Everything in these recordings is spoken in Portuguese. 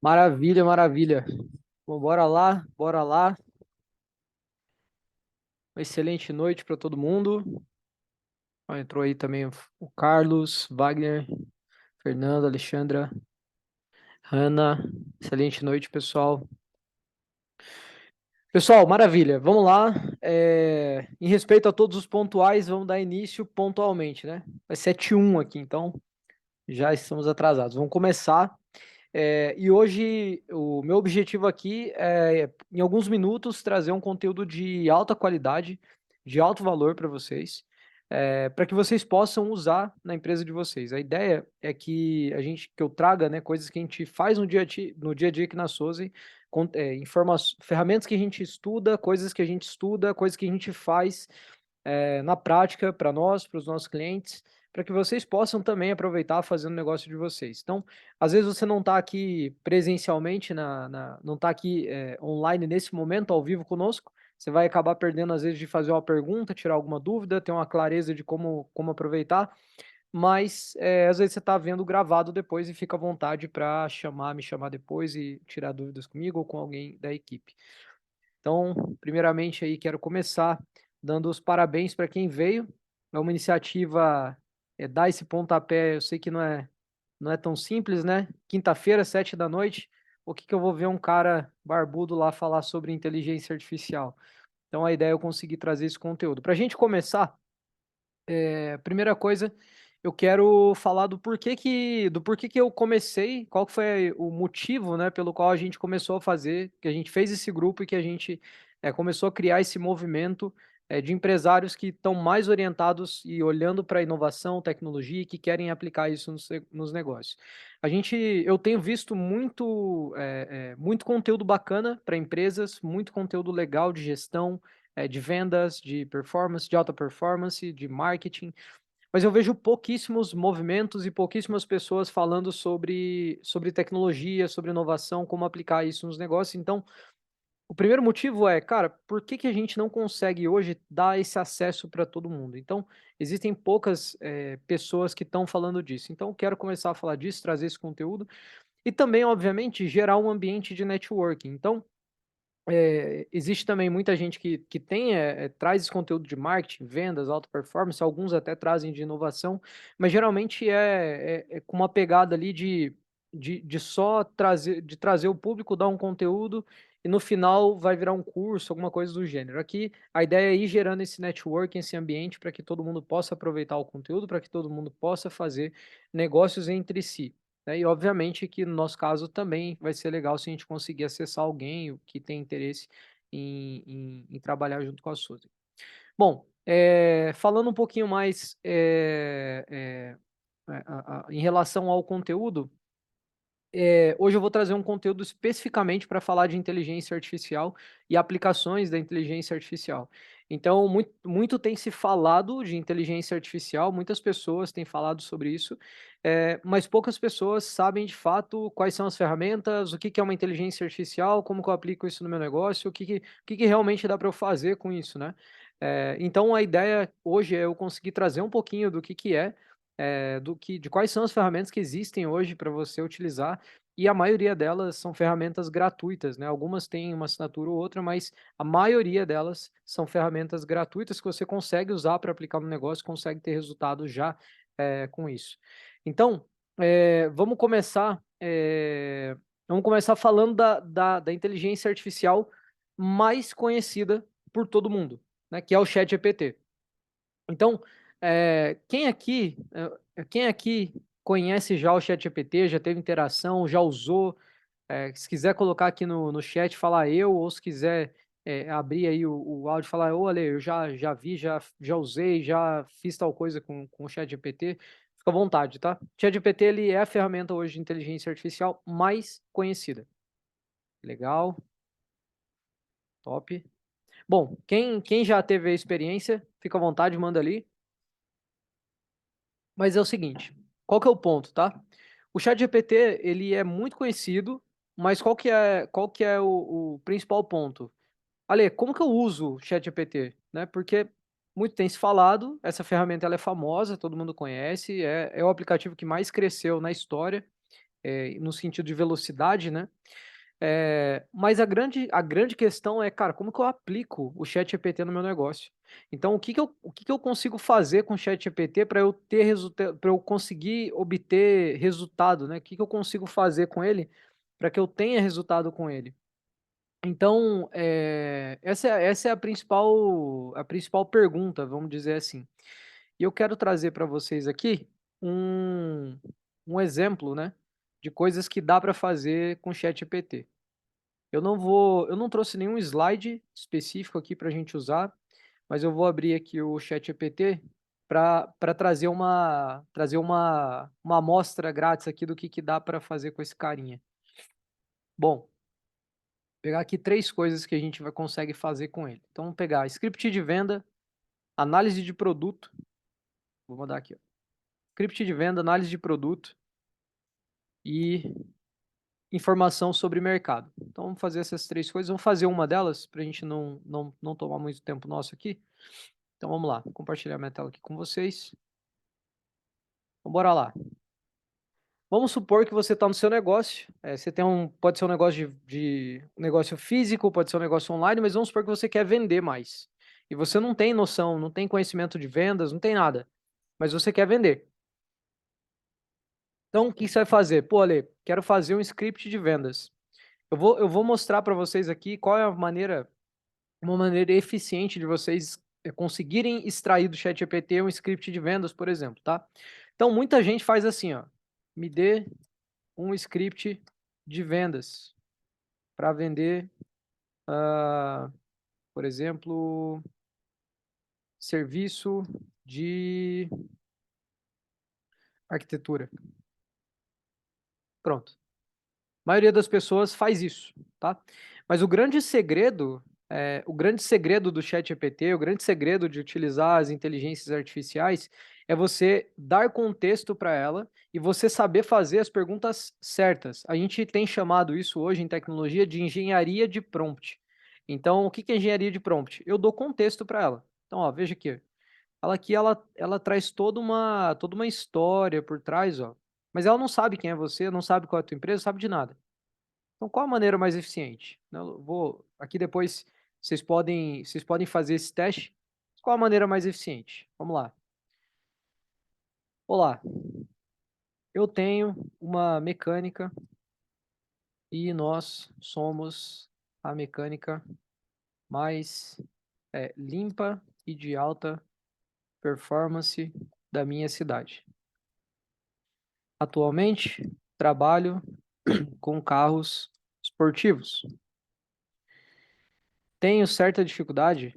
Maravilha, maravilha. Bom, bora lá, bora lá. Uma excelente noite para todo mundo. Ó, entrou aí também o Carlos, Wagner, Fernando, Alexandra, Hanna. Excelente noite, pessoal. Pessoal, maravilha. Vamos lá. Em respeito a todos os pontuais, vamos dar início pontualmente, né? Vai 7:01 aqui, então já estamos atrasados. Vamos começar. E hoje o meu objetivo aqui é, em alguns minutos, trazer um conteúdo de alta qualidade, de alto valor para vocês, para que vocês possam usar na empresa de vocês. A ideia é que eu traga, né, coisas que a gente faz no dia a dia aqui na Soze, ferramentas que a gente estuda, coisas que a gente faz na prática para nós, para os nossos clientes, para que vocês possam também aproveitar fazendo o negócio de vocês. Então, às vezes você não está aqui presencialmente, não está aqui online nesse momento, ao vivo conosco, você vai acabar perdendo, às vezes, de fazer uma pergunta, tirar alguma dúvida, ter uma clareza de como aproveitar, mas às vezes você está vendo gravado depois e fica à vontade para me chamar depois e tirar dúvidas comigo ou com alguém da equipe. Então, primeiramente aí quero começar dando os parabéns para quem veio. É uma iniciativa, dar esse pontapé, eu sei que não é tão simples, né? Quinta-feira, 7 da noite, o que que eu vou ver um cara barbudo lá falar sobre inteligência artificial? Então a ideia é eu conseguir trazer esse conteúdo. Para a gente começar, primeira coisa, eu quero falar do porquê que eu comecei, qual que foi o motivo, né, pelo qual a gente começou a fazer, que a gente fez esse grupo e que a gente começou a criar esse movimento de empresários que estão mais orientados e olhando para a inovação, tecnologia e que querem aplicar isso nos negócios. Eu tenho visto muito conteúdo bacana para empresas, muito conteúdo legal de gestão, de vendas, de performance, de alta performance, de marketing, mas eu vejo pouquíssimos movimentos e pouquíssimas pessoas falando sobre tecnologia, sobre inovação, como aplicar isso nos negócios. Então, o primeiro motivo é, cara, por que que a gente não consegue hoje dar esse acesso para todo mundo? Então, existem poucas pessoas que estão falando disso. Então, eu quero começar a falar disso, trazer esse conteúdo e também, obviamente, gerar um ambiente de networking. Então, existe também muita gente que traz esse conteúdo de marketing, vendas, alta performance, alguns até trazem de inovação, mas geralmente é com uma pegada ali de só trazer o público, dar um conteúdo e no final vai virar um curso, alguma coisa do gênero. Aqui a ideia é ir gerando esse networking, esse ambiente para que todo mundo possa aproveitar o conteúdo, para que todo mundo possa fazer negócios entre si, né? E obviamente que no nosso caso também vai ser legal se a gente conseguir acessar alguém que tem interesse em trabalhar junto com a Suzy. Bom, falando um pouquinho mais em relação ao conteúdo, hoje eu vou trazer um conteúdo especificamente para falar de inteligência artificial e aplicações da inteligência artificial. Então, muito tem se falado de inteligência artificial, muitas pessoas têm falado sobre isso, mas poucas pessoas sabem de fato quais são as ferramentas, o que que é uma inteligência artificial, como que eu aplico isso no meu negócio, o que que realmente dá para eu fazer com isso, né? Então, a ideia hoje é eu conseguir trazer um pouquinho do que é, de quais são as ferramentas que existem hoje para você utilizar, e a maioria delas são ferramentas gratuitas, né? Algumas têm uma assinatura ou outra, mas a maioria delas são ferramentas gratuitas que você consegue usar para aplicar no negócio, consegue ter resultado já com isso. Então, vamos começar falando da inteligência artificial mais conhecida por todo mundo, né? Que é o ChatGPT. Então, quem aqui conhece já o ChatGPT, já teve interação, já usou? Se quiser colocar aqui no chat, falar eu, ou se quiser abrir aí o áudio e falar, ô Ale, eu já vi, já usei, já fiz tal coisa com o ChatGPT, fica à vontade, tá? O ChatGPT, ele é a ferramenta hoje de inteligência artificial mais conhecida. Legal, top. Bom, quem já teve a experiência, fica à vontade, manda ali. Mas é o seguinte, qual que é o ponto, tá? O ChatGPT, ele é muito conhecido, mas qual que é o principal ponto? Ale, como que eu uso o ChatGPT, né? Porque muito tem se falado, essa ferramenta ela é famosa, todo mundo conhece, é o aplicativo que mais cresceu na história, no sentido de velocidade, né? Mas a grande questão é, cara, como que eu aplico o ChatGPT no meu negócio? Então, o que que eu consigo fazer com o ChatGPT para eu ter resultado, para eu conseguir obter resultado, né? O que que eu consigo fazer com ele para que eu tenha resultado com ele? Então, essa é a principal pergunta, vamos dizer assim. E eu quero trazer para vocês aqui um, um exemplo, né, de coisas que dá para fazer com o ChatGPT. Eu não trouxe nenhum slide específico aqui para a gente usar, mas eu vou abrir aqui o ChatGPT para trazer uma amostra grátis aqui do que dá para fazer com esse carinha. Bom, pegar aqui três coisas que a gente consegue fazer com ele. Então, vamos pegar script de venda, análise de produto. Vou mandar aqui, ó. Script de venda, análise de produto e informação sobre mercado. Então, vamos fazer essas três coisas. Vamos fazer uma delas para a gente não tomar muito tempo nosso aqui. Então, vamos lá. Vou compartilhar minha tela aqui com vocês. Então, bora lá. Vamos supor que você está no seu negócio. Você tem pode ser um negócio um negócio físico, pode ser um negócio online, mas vamos supor que você quer vender mais. E você não tem noção, não tem conhecimento de vendas, não tem nada. Mas você quer vender. Então, o que você vai fazer? Pô, Ale, quero fazer um script de vendas. Eu vou mostrar para vocês aqui qual é uma maneira eficiente de vocês conseguirem extrair do ChatGPT um script de vendas, por exemplo, tá? Então, muita gente faz assim, ó. Me dê um script de vendas para vender, por exemplo, serviço de arquitetura. Pronto. A maioria das pessoas faz isso, tá? Mas o grande segredo do ChatGPT, o grande segredo de utilizar as inteligências artificiais é você dar contexto para ela e você saber fazer as perguntas certas. A gente tem chamado isso hoje em tecnologia de engenharia de prompt. Então, o que é engenharia de prompt? Eu dou contexto para ela. Então, ó, veja aqui. Ela traz toda uma história por trás, ó. Mas ela não sabe quem é você, não sabe qual é a tua empresa, não sabe de nada. Então, qual a maneira mais eficiente? Eu vou aqui depois vocês podem fazer esse teste. Qual a maneira mais eficiente? Vamos lá. Olá, eu tenho uma mecânica e nós somos a mecânica mais limpa e de alta performance da minha cidade. Atualmente, trabalho com carros esportivos. Tenho certa dificuldade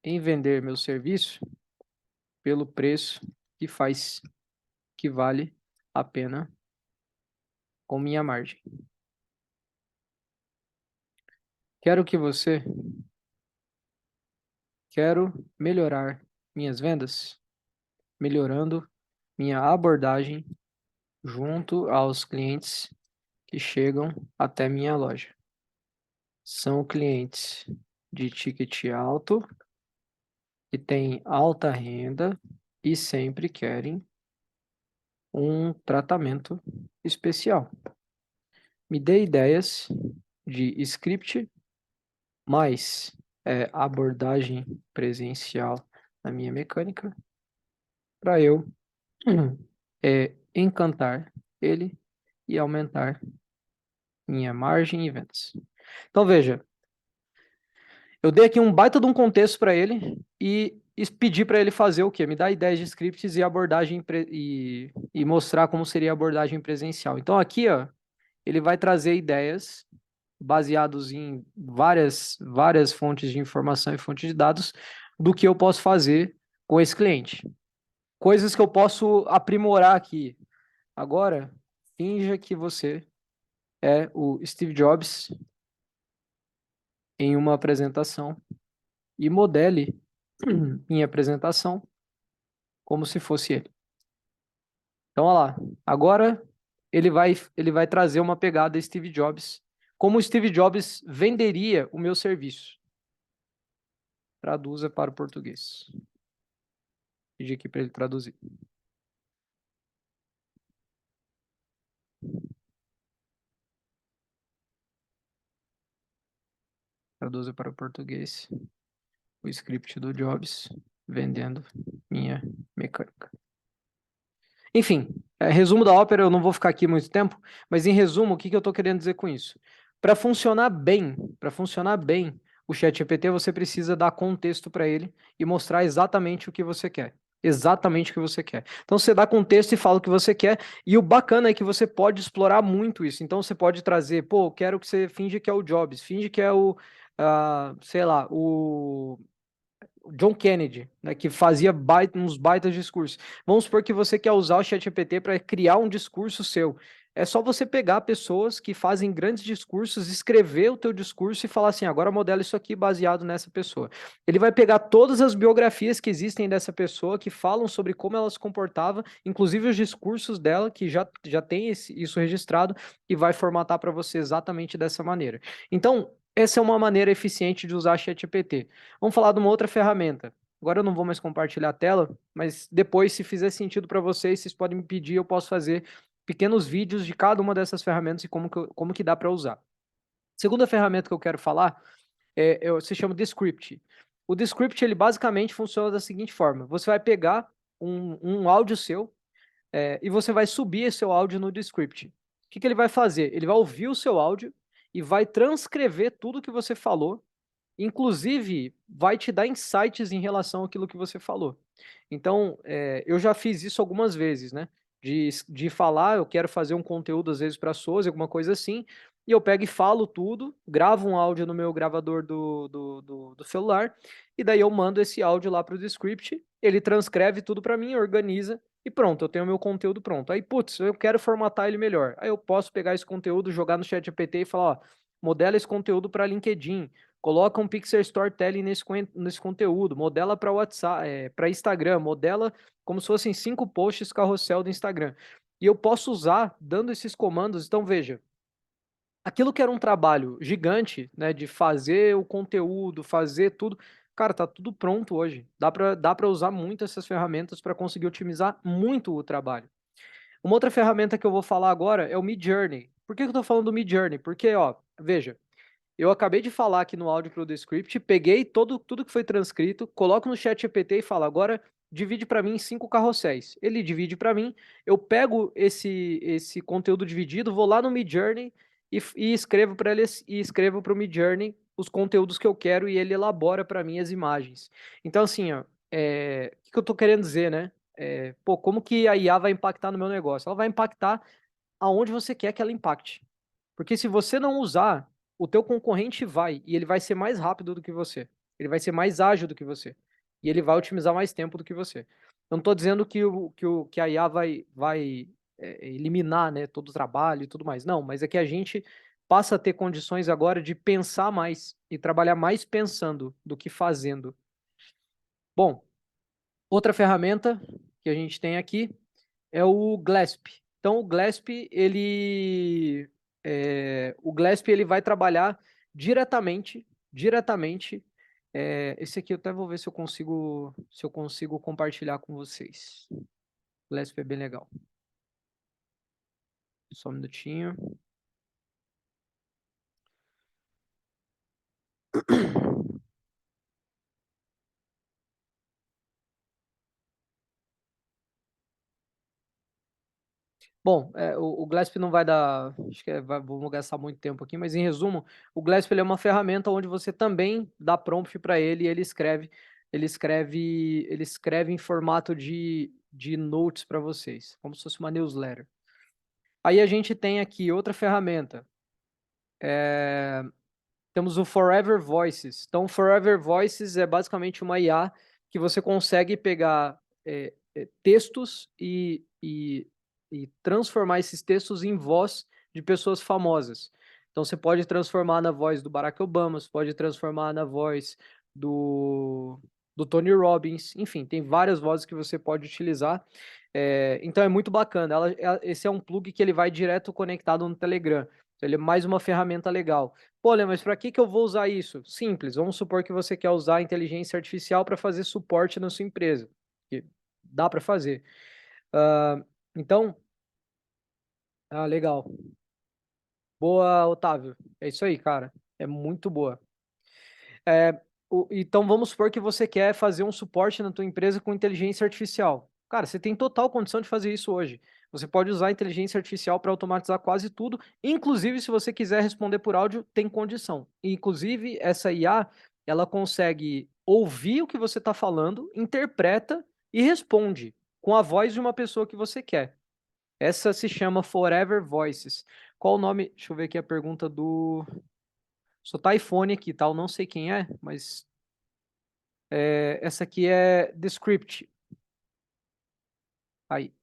em vender meu serviço pelo preço que faz que vale a pena com minha margem. Quero que você quero melhorar minhas vendas, melhorando minha abordagem junto aos clientes que chegam até minha loja. São clientes de ticket alto, que têm alta renda e sempre querem um tratamento especial. Me dê ideias de script mais abordagem presencial na minha mecânica para eu encantar ele e aumentar minha margem e vendas. Então veja, eu dei aqui um baita de um contexto para ele e pedi para ele fazer o quê? Me dar ideias de scripts e abordagem e mostrar como seria a abordagem presencial. Então aqui, ó, ele vai trazer ideias baseados em várias fontes de informação e fontes de dados do que eu posso fazer com esse cliente. Coisas que eu posso aprimorar aqui. Agora, finja que você é o Steve Jobs em uma apresentação e modele minha apresentação como se fosse ele. Então, olha lá. Agora ele vai trazer uma pegada Steve Jobs. Como o Steve Jobs venderia o meu serviço? Traduza para o português. Pedi aqui para ele traduzir. Traduza para o português o script do Jobs vendendo minha mecânica. Enfim, resumo da ópera, eu não vou ficar aqui muito tempo, mas em resumo, o que que eu estou querendo dizer com isso? Para funcionar bem, o ChatGPT você precisa dar contexto para ele e mostrar exatamente o que você quer. Exatamente o que você quer. Então você dá contexto e fala o que você quer, e o bacana é que você pode explorar muito isso. Então você pode trazer, pô, eu quero que você finge que é o Jobs, finge que é o, sei lá, o John Kennedy, né, que fazia uns baitas discursos. Vamos supor que você quer usar o ChatGPT para criar um discurso seu. É só você pegar pessoas que fazem grandes discursos, escrever o teu discurso e falar assim, agora modela isso aqui baseado nessa pessoa. Ele vai pegar todas as biografias que existem dessa pessoa, que falam sobre como ela se comportava, inclusive os discursos dela, que já tem isso registrado, e vai formatar para você exatamente dessa maneira. Então, essa é uma maneira eficiente de usar ChatGPT. Vamos falar de uma outra ferramenta. Agora eu não vou mais compartilhar a tela, mas depois, se fizer sentido para vocês, vocês podem me pedir, eu posso fazer pequenos vídeos de cada uma dessas ferramentas e como que dá para usar. Segunda ferramenta que eu quero falar se chama Descript. O Descript, ele basicamente funciona da seguinte forma: você vai pegar um áudio seu e você vai subir esse seu áudio no Descript. O que que ele vai fazer? Ele vai ouvir o seu áudio e vai transcrever tudo que você falou. Inclusive, vai te dar insights em relação àquilo que você falou. Então, eu já fiz isso algumas vezes, né? De falar, eu quero fazer um conteúdo, às vezes, para a Sozi, alguma coisa assim, e eu pego e falo tudo, gravo um áudio no meu gravador do celular, e daí eu mando esse áudio lá para o Descript, ele transcreve tudo para mim, organiza, e pronto, eu tenho o meu conteúdo pronto. Aí, putz, eu quero formatar ele melhor. Aí eu posso pegar esse conteúdo, jogar no ChatGPT e falar, ó, modela esse conteúdo para LinkedIn, coloca um pixel storytelling nesse conteúdo, modela para WhatsApp, para Instagram, modela como se fossem 5 posts carrossel do Instagram. E eu posso usar dando esses comandos. Então, veja, aquilo que era um trabalho gigante, né, de fazer o conteúdo, fazer tudo, cara, tá tudo pronto hoje. Dá para usar muito essas ferramentas para conseguir otimizar muito o trabalho. Uma outra ferramenta que eu vou falar agora é o Midjourney. Por que que eu estou falando do Midjourney? Porque, ó, veja, eu acabei de falar aqui no áudio pro Descript, peguei tudo que foi transcrito, coloco no chat GPT e falo, agora divide para mim em 5 carrosséis. Ele divide para mim, eu pego esse conteúdo dividido, vou lá no Midjourney e escrevo para ele e escrevo para o Midjourney os conteúdos que eu quero e ele elabora para mim as imagens. Então assim, ó, o que eu tô querendo dizer, né? Pô, como que a IA vai impactar no meu negócio? Ela vai impactar aonde você quer que ela impacte. Porque se você não usar, o teu concorrente vai, e ele vai ser mais rápido do que você. Ele vai ser mais ágil do que você. E ele vai otimizar mais tempo do que você. Eu não estou dizendo que a IA vai eliminar, né, todo o trabalho e tudo mais. Não, mas é que a gente passa a ter condições agora de pensar mais e trabalhar mais pensando do que fazendo. Bom, outra ferramenta que a gente tem aqui é o Glasp. Então, o Glasp ele vai trabalhar diretamente. Esse aqui eu até vou ver se eu consigo compartilhar com vocês. O Glasp é bem legal. Só um minutinho. Bom, o Glasp não vai dar, acho que vamos gastar muito tempo aqui, mas em resumo, o Glasp ele é uma ferramenta onde você também dá prompt para ele e ele escreve em formato de notes para vocês, como se fosse uma newsletter. Aí a gente tem aqui outra ferramenta. Temos o Forever Voices. Então, Forever Voices é basicamente uma IA que você consegue pegar textos e transformar esses textos em voz de pessoas famosas. Então, você pode transformar na voz do Barack Obama, você pode transformar na voz do Tony Robbins, enfim, tem várias vozes que você pode utilizar. Então, é muito bacana. Esse é um plug que ele vai direto conectado no Telegram. Então, ele é mais uma ferramenta legal. Pô, Lê, mas para que eu vou usar isso? Simples, vamos supor que você quer usar a inteligência artificial para fazer suporte na sua empresa. Que dá para fazer. Então, legal. Boa, Otávio. É isso aí, cara. É muito boa. É, então vamos supor que você quer fazer um suporte na tua empresa com inteligência artificial. Cara, você tem total condição de fazer isso hoje. Você pode usar a inteligência artificial para automatizar quase tudo, inclusive se você quiser responder por áudio, tem condição. Inclusive, essa IA, ela consegue ouvir o que você está falando, interpreta e responde com a voz de uma pessoa que você quer. Essa se chama Forever Voices. Qual o nome? Deixa eu ver aqui a pergunta do. Só tá iPhone aqui, tá? Eu não sei quem é, mas essa aqui é Descript. Aí,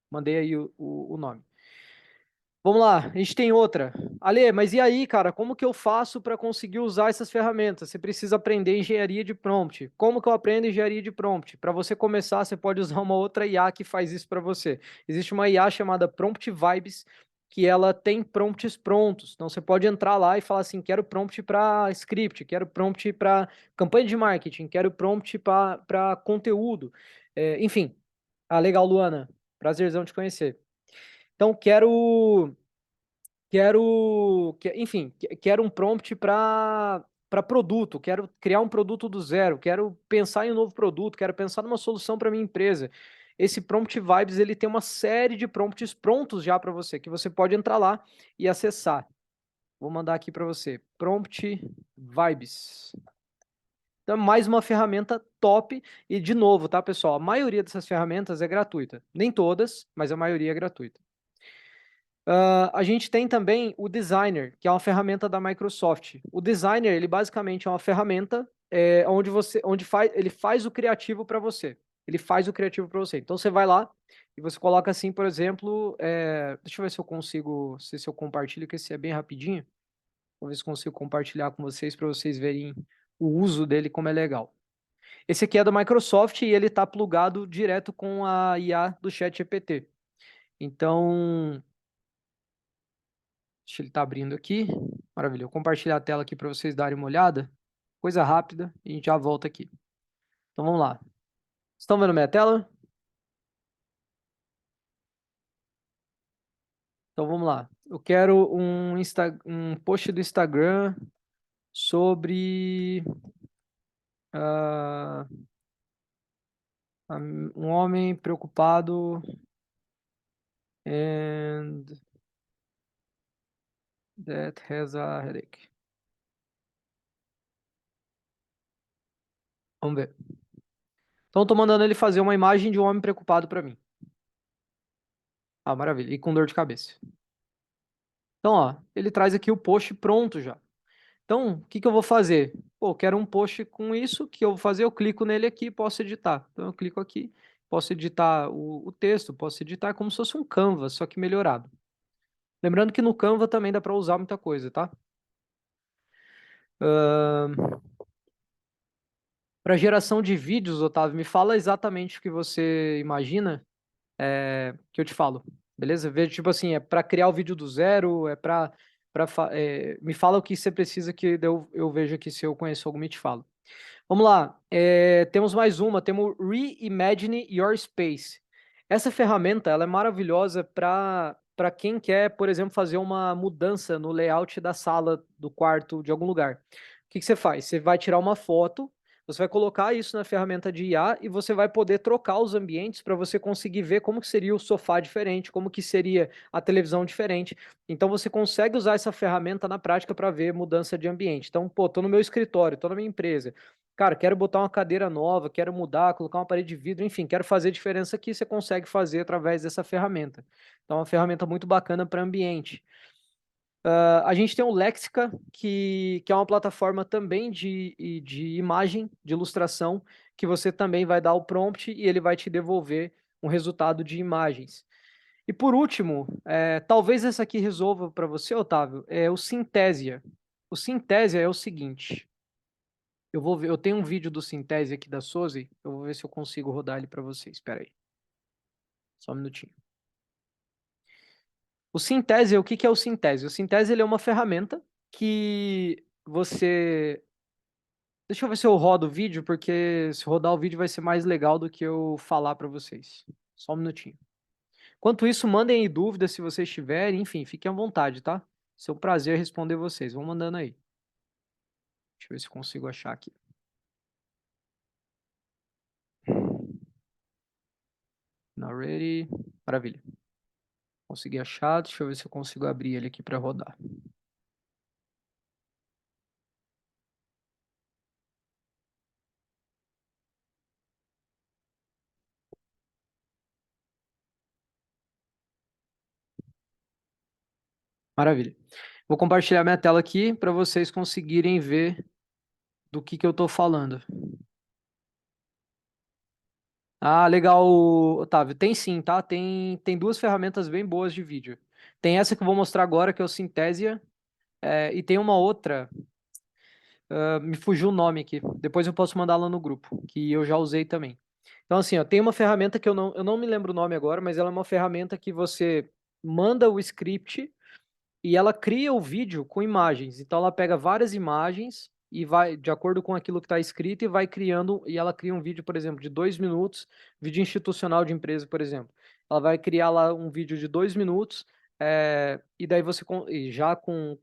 mandei aí o nome. Vamos lá, a gente tem outra. Ale, mas e aí, cara, como que eu faço para conseguir usar essas ferramentas? Você precisa aprender engenharia de prompt. Como que eu aprendo engenharia de prompt? Para você começar, você pode usar uma outra IA que faz isso para você. Existe uma IA chamada Prompt Vibes, que ela tem prompts prontos. Então você pode entrar lá e falar assim: quero prompt para script, quero prompt para campanha de marketing, quero prompt para conteúdo. Enfim, legal, Luana. Prazerzão te conhecer. Então, enfim, quero um prompt para produto, quero criar um produto do zero, quero pensar em um novo produto, quero pensar numa solução para minha empresa. Esse Prompt Vibes, ele tem uma série de prompts prontos já para você, que você pode entrar lá e acessar. Vou mandar aqui para você, Prompt Vibes. Então, mais uma ferramenta top. E, de novo, tá, pessoal? A maioria dessas ferramentas é gratuita. Nem todas, mas a maioria é gratuita. A gente tem também o Designer, que é uma ferramenta da Microsoft. O Designer, ele basicamente é uma ferramenta ele faz o criativo para você. Ele faz o criativo para você. Então você vai lá e você coloca assim, por exemplo, deixa eu ver se eu consigo, se eu compartilho, que esse é bem rapidinho. Vou ver se consigo compartilhar com vocês para vocês verem o uso dele como é legal. Esse aqui é da Microsoft e ele está plugado direto com a IA do ChatGPT. Então, deixa ele estar abrindo aqui. Maravilha. Eu vou compartilhar a tela aqui para vocês darem uma olhada. Coisa rápida e a gente já volta aqui. Então vamos lá. Estão vendo minha tela? Então vamos lá. Eu quero um post do Instagram sobre ah, um homem preocupado and that has a headache. Vamos ver. Então estou mandando ele fazer uma imagem de um homem preocupado para mim. Ah, maravilha. E com dor de cabeça. Então, ó, ele traz aqui o post pronto já. Então, o que que eu vou fazer? Pô, quero um post com isso, o que eu vou fazer? Eu clico nele aqui e posso editar. Então, eu clico aqui, posso editar o texto, posso editar como se fosse um Canva, só que melhorado. Lembrando que no Canva também dá para usar muita coisa, tá? Para geração de vídeos, Otávio, me fala exatamente o que você imagina, que eu te falo, beleza? Veja, tipo assim, é para criar o vídeo do zero, me fala o que você precisa que eu vejo aqui se eu conheço alguma e te falo. Vamos lá, temos mais uma, temos Reimagine Your Space. Essa ferramenta, ela é maravilhosa para quem quer, por exemplo, fazer uma mudança no layout da sala, do quarto, de algum lugar. O que que você faz? Você vai tirar uma foto, você vai colocar isso na ferramenta de IA e você vai poder trocar os ambientes para você conseguir ver como que seria o sofá diferente, como que seria a televisão diferente. Então você consegue usar essa ferramenta na prática para ver mudança de ambiente. Então, pô, tô no meu escritório, tô na minha empresa. Cara, quero botar uma cadeira nova, quero mudar, colocar uma parede de vidro, enfim, quero fazer diferença que você consegue fazer através dessa ferramenta. Então, é uma ferramenta muito bacana para ambiente. A gente tem o Lexica, que é uma plataforma também de imagem, de ilustração, que você também vai dar o prompt e ele vai te devolver um resultado de imagens. E por último, talvez essa aqui resolva para você, Otávio, é o Synthesia. O Synthesia é o seguinte. Eu vou ver, eu tenho um vídeo do Syntese aqui da Sozi, eu vou ver se eu consigo rodar ele para vocês. Espera aí, só um minutinho. O Syntese, o que que é o Syntese? O Syntese ele é uma ferramenta que você. Deixa eu ver se eu rodo o vídeo, porque se rodar o vídeo vai ser mais legal do que eu falar para vocês. Só um minutinho. Enquanto isso, mandem aí dúvidas se vocês tiverem, enfim, fiquem à vontade, tá? Seu prazer responder vocês. Vão mandando aí. Deixa eu ver se eu consigo achar aqui. Not ready. Maravilha. Consegui achar. Deixa eu ver se eu consigo abrir ele aqui para rodar. Maravilha. Vou compartilhar minha tela aqui para vocês conseguirem ver do que eu estou falando. Ah, legal, Otávio. Tem sim, tá? Tem duas ferramentas bem boas de vídeo. Tem essa que eu vou mostrar agora, que é o Synthesia, e tem uma outra, me fugiu o nome aqui. Depois eu posso mandar lá no grupo, que eu já usei também. Então, assim, ó, tem uma ferramenta que eu não me lembro o nome agora, mas ela é uma ferramenta que você manda o script e ela cria o vídeo com imagens. Então ela pega várias imagens e vai, de acordo com aquilo que está escrito, e vai criando, e ela cria um vídeo, por exemplo, de 2 minutos, vídeo institucional de empresa, por exemplo. Ela vai criar lá um vídeo de 2 minutos, e daí você, e já com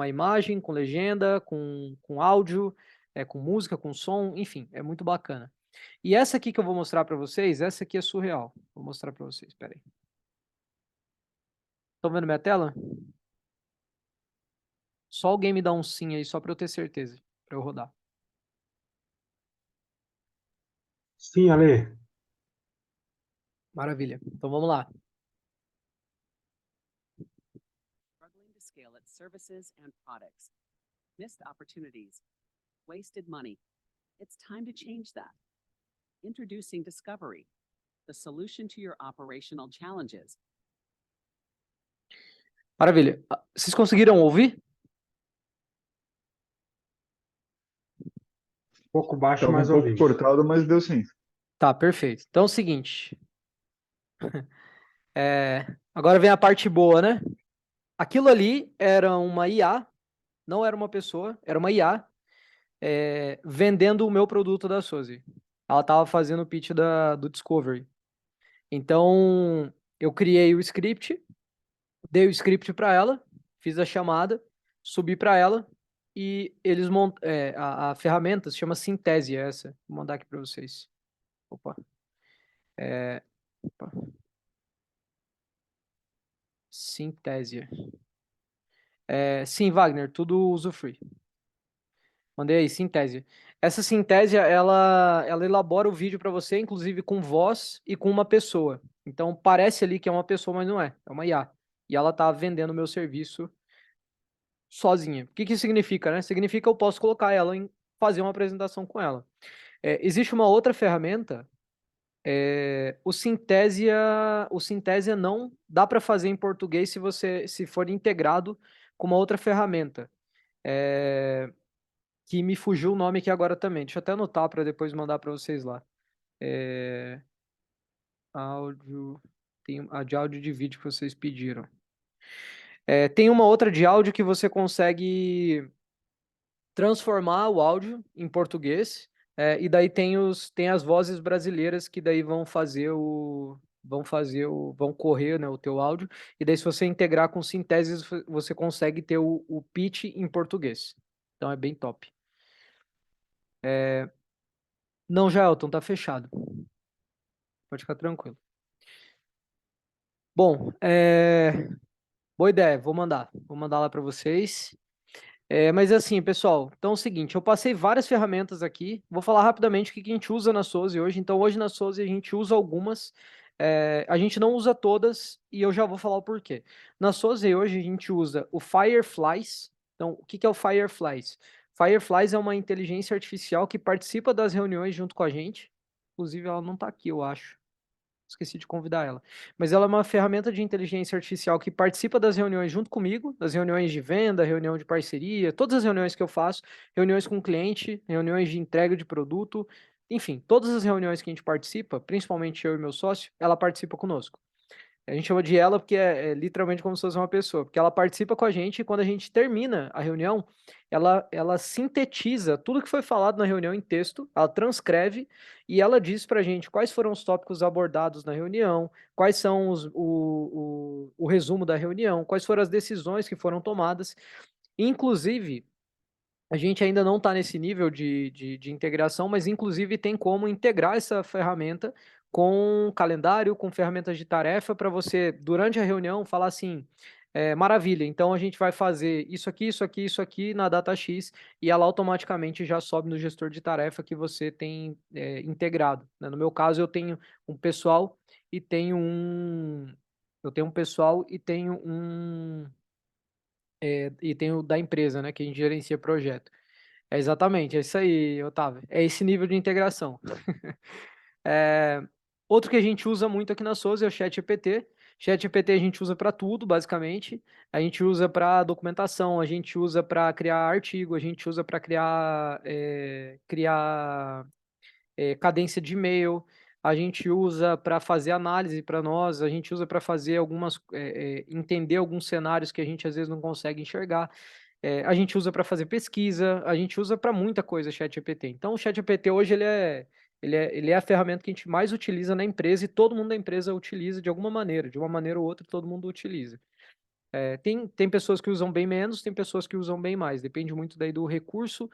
a imagem, com legenda, com áudio, com música, com som, enfim, é muito bacana. E essa aqui que eu vou mostrar para vocês, essa aqui é surreal. Vou mostrar para vocês, peraí. Estão vendo minha tela? Só alguém me dá um sim aí, só para eu ter certeza, para eu rodar. Sim, Ale. Maravilha. Então vamos lá. Struggling to scale its services and products. Missed opportunities. Wasted money. It's time to change that. Introducing Discovery, the solution to your operational challenges. Maravilha. Vocês conseguiram ouvir? Um pouco baixo, Estava mas um pouco ouvi. cortado, mas deu sim. Tá, perfeito. Então é o seguinte. Agora vem a parte boa, né? Aquilo ali era uma IA, não era uma pessoa, era uma IA, vendendo o meu produto da Suzy. Ela estava fazendo o pitch do Discovery. Então, eu criei o script, dei o script para ela, fiz a chamada, subi para ela e eles a ferramenta se chama Synthesia, essa. Vou mandar aqui para vocês. Opa. Opa. Synthesia. Sim, Wagner, tudo uso free. Mandei aí, Synthesia. Essa Synthesia, ela elabora o vídeo para você, inclusive com voz e com uma pessoa. Então parece ali que é uma pessoa, mas não é. É uma IA. E ela tá vendendo o meu serviço sozinha. O que que significa, né? Significa que eu posso colocar ela em fazer uma apresentação com ela. Existe uma outra ferramenta, o Synthesia não dá para fazer em português se for integrado com uma outra ferramenta. Que me fugiu o nome aqui agora também. Deixa eu até anotar para depois mandar para vocês lá. Áudio. Tem a de áudio de vídeo que vocês pediram. Tem uma outra de áudio que você consegue transformar o áudio em português, e daí tem as vozes brasileiras que daí vão correr, né, o teu áudio, e daí se você integrar com Synthesis, você consegue ter o pitch em português. Então é bem top. Não, Jaelton, tá fechado. Pode ficar tranquilo. Bom, boa ideia, vou mandar. Vou mandar lá para vocês. Mas assim, pessoal, então é o seguinte, eu passei várias ferramentas aqui, vou falar rapidamente o que a gente usa na Soze hoje. Então hoje na Soze a gente usa algumas, a gente não usa todas e eu já vou falar o porquê. Na Soze hoje a gente usa o Fireflies. Então o que é o Fireflies? Fireflies é uma inteligência artificial que participa das reuniões junto com a gente. Inclusive ela não está aqui, eu acho. Esqueci de convidar ela. Mas ela é uma ferramenta de inteligência artificial que participa das reuniões junto comigo, das reuniões de venda, reunião de parceria, todas as reuniões que eu faço, reuniões com cliente, reuniões de entrega de produto, enfim, todas as reuniões que a gente participa, principalmente eu e meu sócio, ela participa conosco. A gente chama de ela porque é literalmente como se fosse uma pessoa, porque ela participa com a gente e quando a gente termina a reunião, ela sintetiza tudo que foi falado na reunião em texto, ela transcreve e ela diz para a gente quais foram os tópicos abordados na reunião, quais são o resumo da reunião, quais foram as decisões que foram tomadas. Inclusive, A gente ainda não está nesse nível de integração, mas inclusive tem como integrar essa ferramenta com calendário, com ferramentas de tarefa, para você, durante a reunião, falar assim: maravilha, então a gente vai fazer isso aqui, isso aqui, isso aqui na data X, e ela automaticamente já sobe no gestor de tarefa que você tem integrado, né? No meu caso, eu tenho um pessoal e tenho um. Eu tenho um pessoal e tenho um. E tenho da empresa, né? Que a gente gerencia projeto. É exatamente, é isso aí, Otávio. É esse nível de integração. É, outro que a gente usa muito aqui na Souza é o ChatGPT. ChatGPT a gente usa para tudo, basicamente. A gente usa para documentação, a gente usa para criar artigo, a gente usa para criar cadência de e-mail, a gente usa para fazer análise para nós, a gente usa para fazer entender alguns cenários que a gente às vezes não consegue enxergar. A gente usa para fazer pesquisa, a gente usa para muita coisa o ChatGPT. Então, o ChatGPT hoje ele é a ferramenta que a gente mais utiliza na empresa e todo mundo da empresa utiliza de alguma maneira, de uma maneira ou outra, todo mundo utiliza. Tem pessoas que usam bem menos, tem pessoas que usam bem mais, depende muito daí do recurso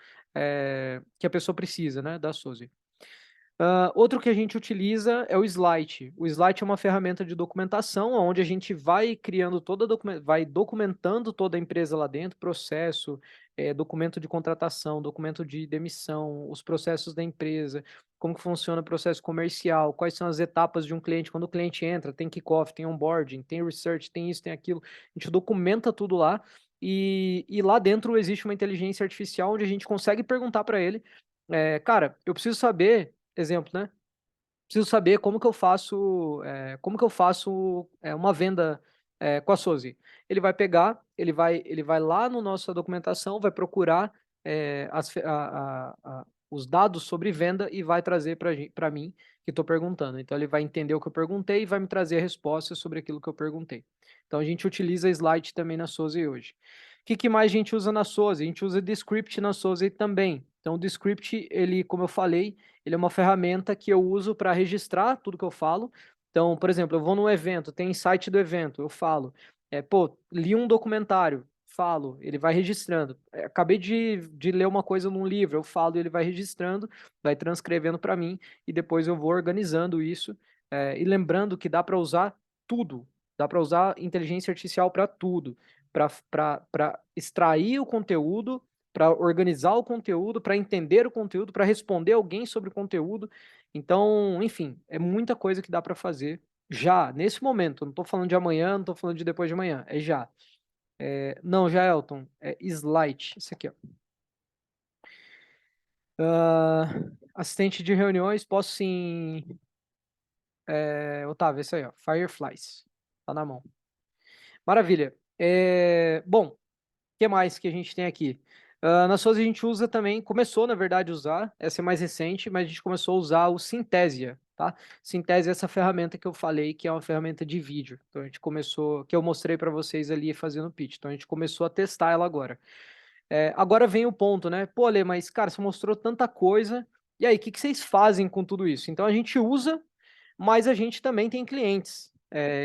que a pessoa precisa, né, da Suzy. Outro que a gente utiliza é o Slide. O Slide é uma ferramenta de documentação, onde a gente vai criando vai documentando toda a empresa lá dentro, processo, documento de contratação, documento de demissão, os processos da empresa, como que funciona o processo comercial, quais são as etapas de um cliente, quando o cliente entra, tem kickoff, tem onboarding, tem research, tem isso, tem aquilo. A gente documenta tudo lá e lá dentro existe uma inteligência artificial onde a gente consegue perguntar para ele, cara, eu preciso saber exemplo, né? Preciso saber como que eu faço uma venda com a Sozi. Ele vai pegar, ele vai lá no nossa documentação, vai procurar os dados sobre venda e vai trazer para mim que estou perguntando. Então ele vai entender o que eu perguntei e vai me trazer a resposta sobre aquilo que eu perguntei. Então a gente utiliza slide também na Sozi hoje. O que mais a gente usa na Sozi? A gente usa Descript na Sozi também. Então o Descript, ele, como eu falei, ele é uma ferramenta que eu uso para registrar tudo que eu falo. Então, por exemplo, eu vou num evento, tem site do evento, eu falo. Li um documentário, falo, ele vai registrando. Acabei de ler uma coisa num livro, eu falo, ele vai registrando, vai transcrevendo para mim e depois eu vou organizando isso. E lembrando que dá para usar tudo, dá para usar inteligência artificial para tudo, para extrair o conteúdo, para organizar o conteúdo, para entender o conteúdo, para responder alguém sobre o conteúdo. Então, enfim, é muita coisa que dá para fazer já, nesse momento. Não estou falando de amanhã, não estou falando de depois de amanhã, é já. Não, já, Elton, é Slide, isso aqui, ó. Assistente de reuniões, posso sim. Otávio, isso aí, ó, Fireflies, tá na mão. Maravilha. Bom, o que mais que a gente tem aqui? Na Suzy a gente usa também, começou na verdade a usar, essa é mais recente, mas a gente começou a usar o Synthesia, tá? Synthesia é essa ferramenta que eu falei, que é uma ferramenta de vídeo. Então a gente começou, que eu mostrei para vocês ali fazendo o pitch. Então a gente começou a testar ela agora. Agora vem o ponto, né? Pô, Ale, mas cara, você mostrou tanta coisa, e aí, o que que vocês fazem com tudo isso? Então a gente usa, mas a gente também tem clientes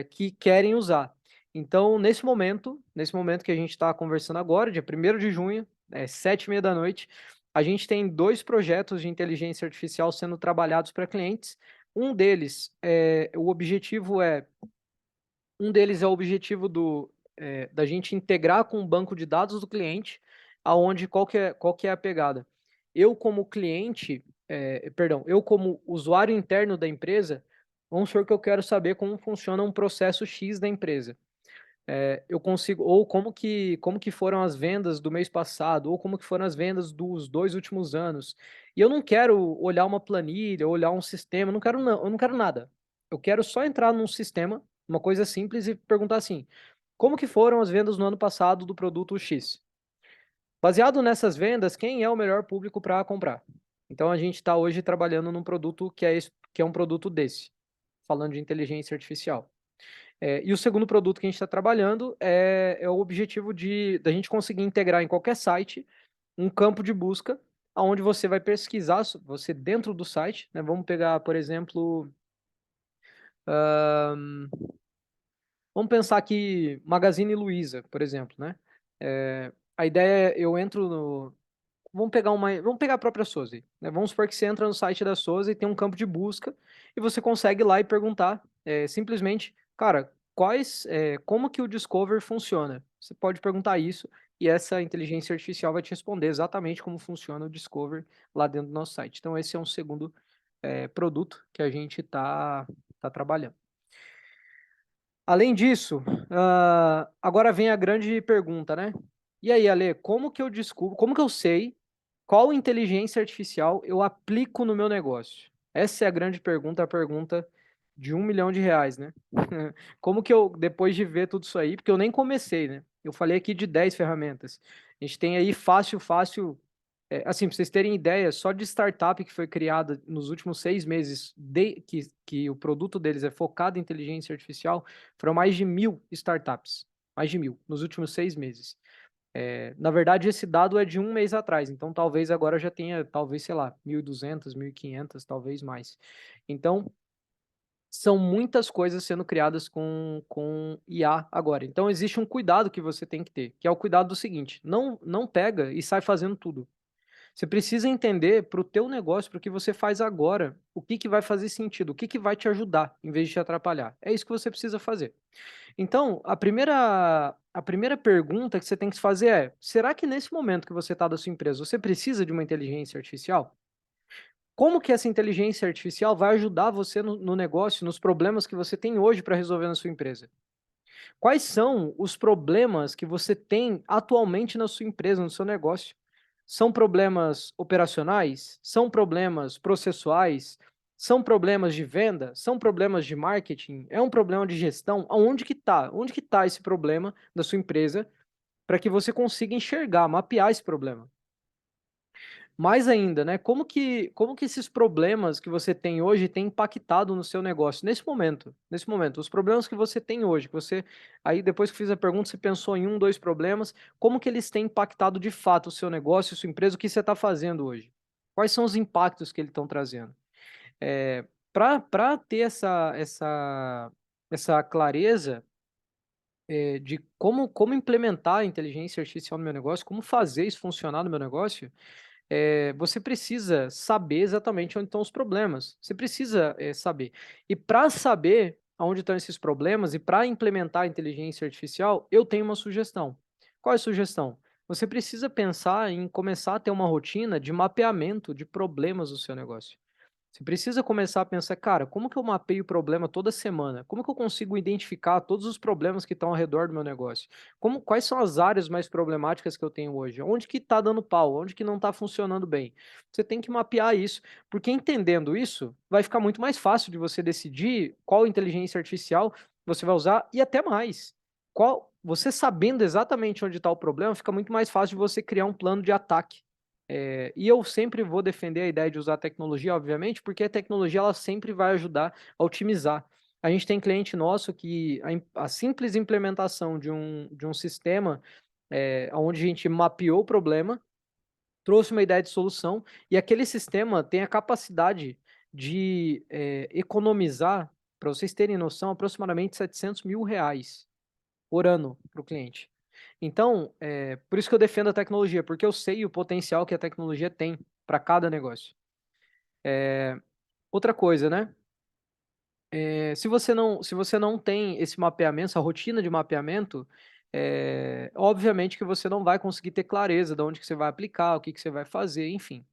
que querem usar. Então, nesse momento que a gente está conversando agora, dia 1º de junho, 7h30 da noite, a gente tem 2 projetos de inteligência artificial sendo trabalhados para clientes. Um deles, o objetivo da gente integrar com o banco de dados do cliente, aonde qual que é a pegada? Eu como cliente, eu como usuário interno da empresa, vamos supor que eu quero saber como funciona um processo X da empresa. Eu consigo, ou como que foram as vendas do mês passado, ou como que foram as vendas dos 2 últimos anos. E eu não quero olhar uma planilha, olhar um sistema, eu não quero nada. Eu quero só entrar num sistema, uma coisa simples, e perguntar assim: como que foram as vendas no ano passado do produto X? Baseado nessas vendas, quem é o melhor público para comprar? Então a gente está hoje trabalhando num produto que é um produto desse, falando de inteligência artificial. E o segundo produto que a gente está trabalhando é o objetivo da gente conseguir integrar em qualquer site um campo de busca, onde você vai pesquisar, você dentro do site, né? Vamos pegar, por exemplo, ahn, vamos pensar aqui Magazine Luiza, por exemplo, né? A ideia é eu entro vamos pegar a própria Suzy, né? Vamos supor que você entra no site da Suzy e tem um campo de busca e você consegue ir lá e perguntar simplesmente, cara, como que o Discover funciona? Você pode perguntar isso e essa inteligência artificial vai te responder exatamente como funciona o Discover lá dentro do nosso site. Então esse é um segundo produto que a gente tá trabalhando. Além disso, agora vem a grande pergunta, né? E aí, Ale, como que eu descubro, como que eu sei qual inteligência artificial eu aplico no meu negócio? Essa é a grande pergunta, a pergunta de R$ 1 milhão, né? Como que eu, depois de ver tudo isso aí, porque eu nem comecei, né? Eu falei aqui de 10 ferramentas. A gente tem aí fácil, assim, para vocês terem ideia, só de startup que foi criada nos últimos 6 meses, que o produto deles é focado em inteligência artificial, foram mais de 1.000 startups. Mais de 1.000, nos últimos 6 meses. Na verdade, esse dado é de um mês atrás, então talvez agora já tenha, talvez, sei lá, 1.200, 1.500, talvez mais. Então, são muitas coisas sendo criadas com IA agora. Então, existe um cuidado que você tem que ter, que é o cuidado do seguinte, não pega e sai fazendo tudo. Você precisa entender para o teu negócio, para o que você faz agora, o que que vai fazer sentido, o que que vai te ajudar, em vez de te atrapalhar. É isso que você precisa fazer. Então, a primeira pergunta que você tem que se fazer é: será que nesse momento que você está da sua empresa, você precisa de uma inteligência artificial? Como que essa inteligência artificial vai ajudar você no negócio, nos problemas que você tem hoje para resolver na sua empresa? Quais são os problemas que você tem atualmente na sua empresa, no seu negócio? São problemas operacionais? São problemas processuais? São problemas de venda? São problemas de marketing? É um problema de gestão? Aonde que está? Onde que está esse problema da sua empresa para que você consiga enxergar, mapear esse problema? Mais ainda, né? Como que esses problemas que você tem hoje têm impactado no seu negócio nesse momento, os problemas que você tem hoje, que você aí depois que fiz a pergunta, você pensou em um, dois problemas, como que eles têm impactado de fato o seu negócio, a sua empresa, o que você está fazendo hoje? Quais são os impactos que eles estão trazendo? Para ter essa clareza de como implementar a inteligência artificial no meu negócio, como fazer isso funcionar no meu negócio, você precisa saber exatamente onde estão os problemas. Você precisa saber. E para saber onde estão esses problemas e para implementar a inteligência artificial, eu tenho uma sugestão. Qual é a sugestão? Você precisa pensar em começar a ter uma rotina de mapeamento de problemas do seu negócio. Você precisa começar a pensar, cara, como que eu mapeio o problema toda semana? Como que eu consigo identificar todos os problemas que estão ao redor do meu negócio? Quais são as áreas mais problemáticas que eu tenho hoje? Onde que está dando pau? Onde que não está funcionando bem? Você tem que mapear isso, porque entendendo isso, vai ficar muito mais fácil de você decidir qual inteligência artificial você vai usar e até mais. Você sabendo exatamente onde está o problema, fica muito mais fácil de você criar um plano de ataque. E eu sempre vou defender a ideia de usar tecnologia, obviamente, porque a tecnologia ela sempre vai ajudar a otimizar. A gente tem cliente nosso que a simples implementação de um sistema onde a gente mapeou o problema, trouxe uma ideia de solução, e aquele sistema tem a capacidade de economizar, para vocês terem noção, aproximadamente R$ 700 mil por ano para o cliente. Então, por isso que eu defendo a tecnologia, porque eu sei o potencial que a tecnologia tem para cada negócio. Outra coisa, né? Se você não tem esse mapeamento, essa rotina de mapeamento, obviamente que você não vai conseguir ter clareza de onde que você vai aplicar, o que que você vai fazer, enfim.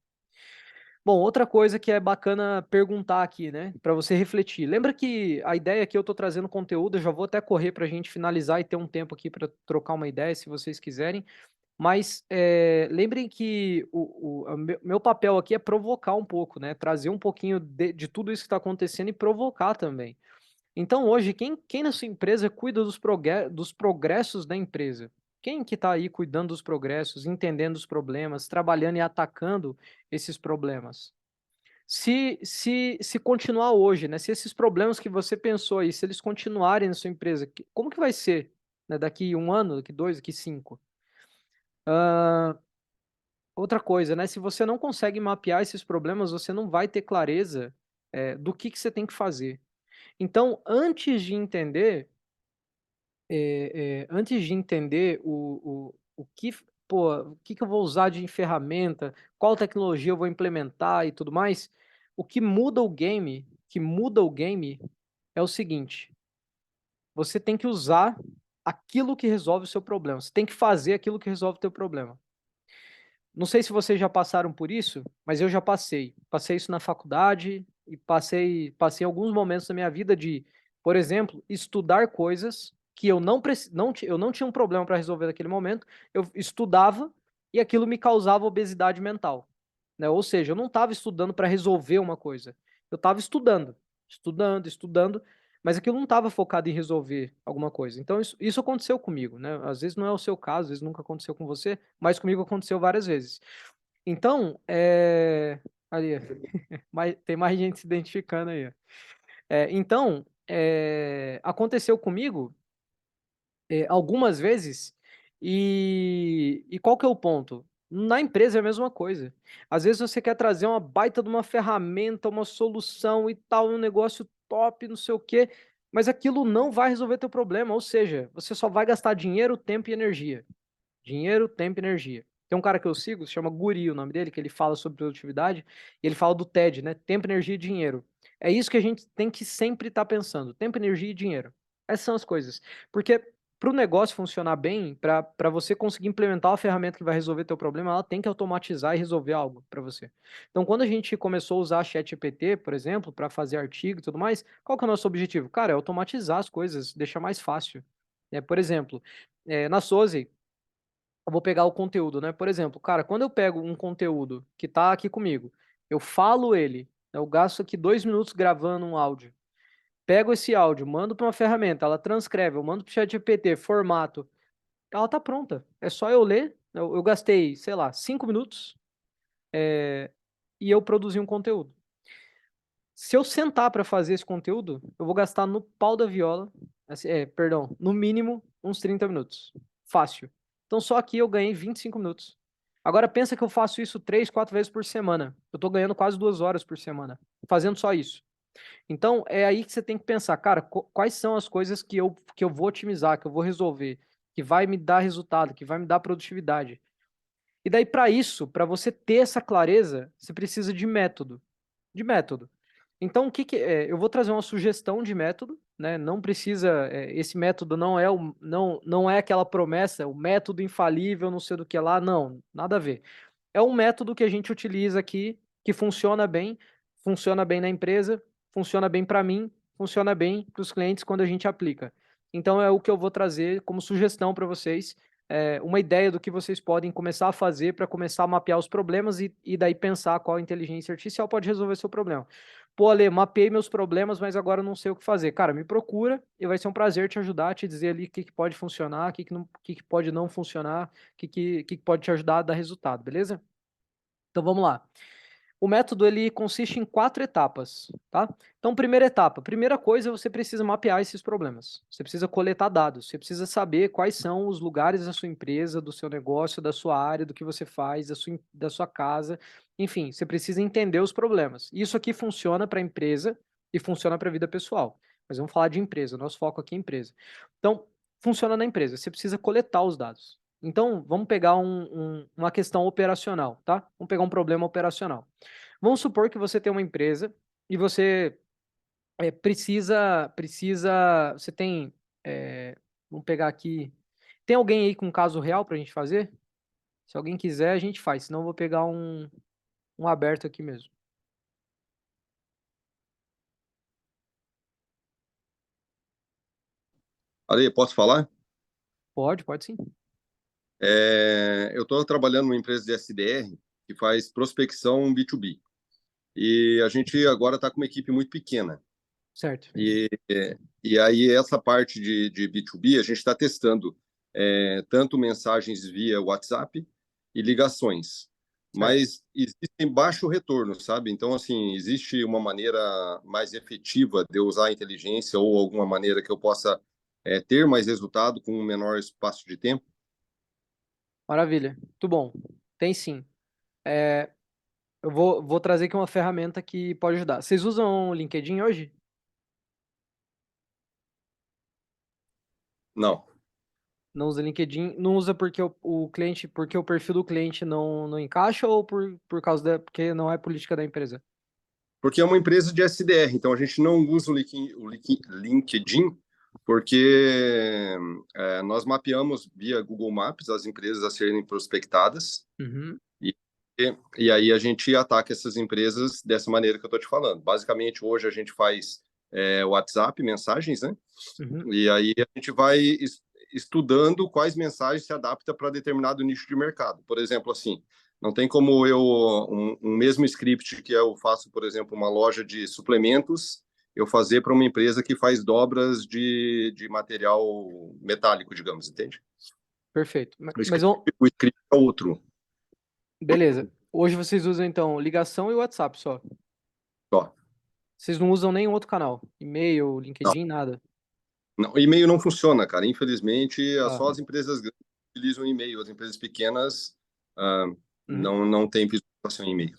Bom, outra coisa que é bacana perguntar aqui, né, para você refletir. Lembra que a ideia aqui eu estou trazendo conteúdo, eu já vou até correr para a gente finalizar e ter um tempo aqui para trocar uma ideia, se vocês quiserem. Mas lembrem que o meu papel aqui é provocar um pouco, né? Trazer um pouquinho de tudo isso que está acontecendo e provocar também. Então, hoje, quem na sua empresa cuida dos progressos da empresa? Quem que está aí cuidando dos progressos, entendendo os problemas, trabalhando e atacando esses problemas? Se continuar hoje, né? Se esses problemas que você pensou aí, se eles continuarem na sua empresa, como que vai ser, né? Daqui 1 ano, daqui 2, daqui 5? Outra coisa, né? Se você não consegue mapear esses problemas, você não vai ter clareza do que você tem que fazer. Então, antes de entender o que pô, o que que eu vou usar de ferramenta, qual tecnologia eu vou implementar e tudo mais, o que muda o game, é o seguinte: você tem que usar aquilo que resolve o seu problema. Você tem que fazer aquilo que resolve o teu problema. Não sei se vocês já passaram por isso, mas eu já passei. Passei isso na faculdade e passei alguns momentos da minha vida de, por exemplo, estudar coisas que eu eu não tinha um problema para resolver naquele momento. Eu estudava e aquilo me causava obesidade mental, né? Ou seja, eu não estava estudando para resolver uma coisa. Eu estava estudando, mas aquilo não estava focado em resolver alguma coisa. Então isso aconteceu comigo, né? Às vezes não é o seu caso, às vezes nunca aconteceu com você, mas comigo aconteceu várias vezes. Então, ali, tem mais gente se identificando aí. Ó. Então, aconteceu comigo algumas vezes, e qual que é o ponto? Na empresa é a mesma coisa. Às vezes você quer trazer uma baita de uma ferramenta, uma solução e tal, um negócio top, não sei o quê, mas aquilo não vai resolver teu problema, ou seja, você só vai gastar dinheiro, tempo e energia. Dinheiro, tempo e energia. Tem um cara que eu sigo, se chama Guri, o nome dele, que ele fala sobre produtividade, e ele fala do TED, né? Tempo, energia e dinheiro. É isso que a gente tem que sempre estar pensando: tempo, energia e dinheiro. Essas são as coisas. Porque para o negócio funcionar bem, para você conseguir implementar uma ferramenta que vai resolver teu problema, ela tem que automatizar e resolver algo para você. Então, quando a gente começou a usar a ChatGPT, por exemplo, para fazer artigo e tudo mais, qual que é o nosso objetivo? Cara, é automatizar as coisas, deixar mais fácil. Por exemplo, na Soze, eu vou pegar o conteúdo, né? Por exemplo, cara, quando eu pego um conteúdo que tá aqui comigo, eu falo ele, eu gasto aqui 2 minutos gravando um áudio, pego esse áudio, mando para uma ferramenta, ela transcreve, eu mando para o ChatGPT, formato, ela tá pronta. É só eu ler, eu gastei, sei lá, 5 minutos, e eu produzi um conteúdo. Se eu sentar para fazer esse conteúdo, eu vou gastar no pau da viola, assim, perdão, no mínimo uns 30 minutos. Fácil. Então só aqui eu ganhei 25 minutos. Agora pensa que eu faço isso 3, 4 vezes por semana. Eu tô ganhando quase 2 horas por semana, fazendo só isso. Então é aí que você tem que pensar, cara, quais são as coisas que eu vou otimizar, que eu vou resolver, que vai me dar resultado, que vai me dar produtividade. E daí para isso, para você ter essa clareza, você precisa de método. De método. Então, eu vou trazer uma sugestão de método, né? Não precisa, esse método não é aquela promessa, o método infalível, não sei do que lá, não, nada a ver. É um método que a gente utiliza aqui, que funciona bem na empresa, funciona bem para mim, funciona bem para os clientes quando a gente aplica. Então, é o que eu vou trazer como sugestão para vocês, uma ideia do que vocês podem começar a fazer para começar a mapear os problemas e daí pensar qual inteligência artificial pode resolver seu problema. Pô, Ale, mapeei meus problemas, mas agora eu não sei o que fazer. Cara, me procura e vai ser um prazer te ajudar, te dizer ali o que pode funcionar, o que pode não funcionar, o que pode te ajudar a dar resultado, beleza? Então vamos lá. O método ele consiste em 4 etapas, tá? Então, primeira etapa, primeira coisa, você precisa mapear esses problemas. Você precisa coletar dados, você precisa saber quais são os lugares da sua empresa, do seu negócio, da sua área, do que você faz, da sua casa. Enfim, você precisa entender os problemas. Isso aqui funciona para a empresa e funciona para a vida pessoal. Mas vamos falar de empresa, o nosso foco aqui é empresa. Então, funciona na empresa, você precisa coletar os dados. Então, vamos pegar uma questão operacional, tá? Vamos pegar um problema operacional. Vamos supor que você tem uma empresa e você você tem, vamos pegar aqui, tem alguém aí com um caso real para a gente fazer? Se alguém quiser, a gente faz, senão eu vou pegar um aberto aqui mesmo. Ale, posso falar? Pode sim. Eu estou trabalhando numa empresa de SDR que faz prospecção B2B. E a gente agora está com uma equipe muito pequena. Certo. E aí, essa parte de B2B, a gente está testando tanto mensagens via WhatsApp e ligações. Mas existem baixo retorno, sabe? Então, assim, existe uma maneira mais efetiva de eu usar a inteligência ou alguma maneira que eu possa ter mais resultado com um menor espaço de tempo? Maravilha. Muito bom. Tem sim. Eu vou trazer aqui uma ferramenta que pode ajudar. Vocês usam o LinkedIn hoje? Não. Não usa LinkedIn, não usa porque o cliente, porque o perfil do cliente não encaixa ou por causa porque não é política da empresa? Porque é uma empresa de SDR, então a gente não usa o LinkedIn porque nós mapeamos via Google Maps as empresas a serem prospectadas Uhum, e, e aí a gente ataca essas empresas dessa maneira que eu estou te falando. Basicamente, hoje a gente faz WhatsApp, mensagens, né? uhum, E aí a gente vai estudando quais mensagens se adaptam para determinado nicho de mercado. Por exemplo, assim, não tem como um mesmo script que eu faço, por exemplo, uma loja de suplementos, eu fazer para uma empresa que faz dobras de material metálico, digamos, entende? perfeito. O Mas script, o script é outro. beleza. Hoje vocês usam então ligação e WhatsApp só. Só. Vocês não usam nenhum outro canal, e-mail, Não, LinkedIn, nada. não, e-mail não funciona, cara. Infelizmente, Tá. só as empresas grandes utilizam e-mail. As empresas pequenas Uhum. não têm visualização em e-mail.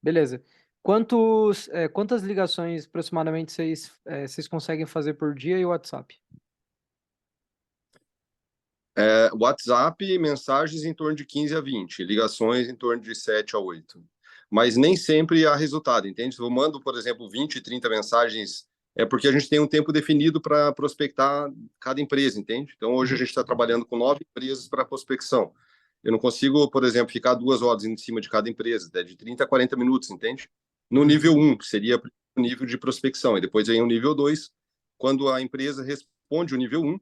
Beleza. Quantas ligações aproximadamente vocês conseguem fazer por dia e WhatsApp? WhatsApp, mensagens em torno de 15 a 20, ligações em torno de 7 a 8. Mas nem sempre há resultado, entende? Se eu mando, por exemplo, 20, 30 mensagens, é porque a gente tem um tempo definido para prospectar cada empresa, entende? Então, hoje a Uhum. gente está trabalhando com 9 empresas para prospecção. Eu não consigo, por exemplo, ficar 2 horas em cima de cada empresa, de 30 a 40 minutos, entende? No nível Uhum. 1, que seria o nível de prospecção, e depois vem o nível 2, quando a empresa responde o nível 1,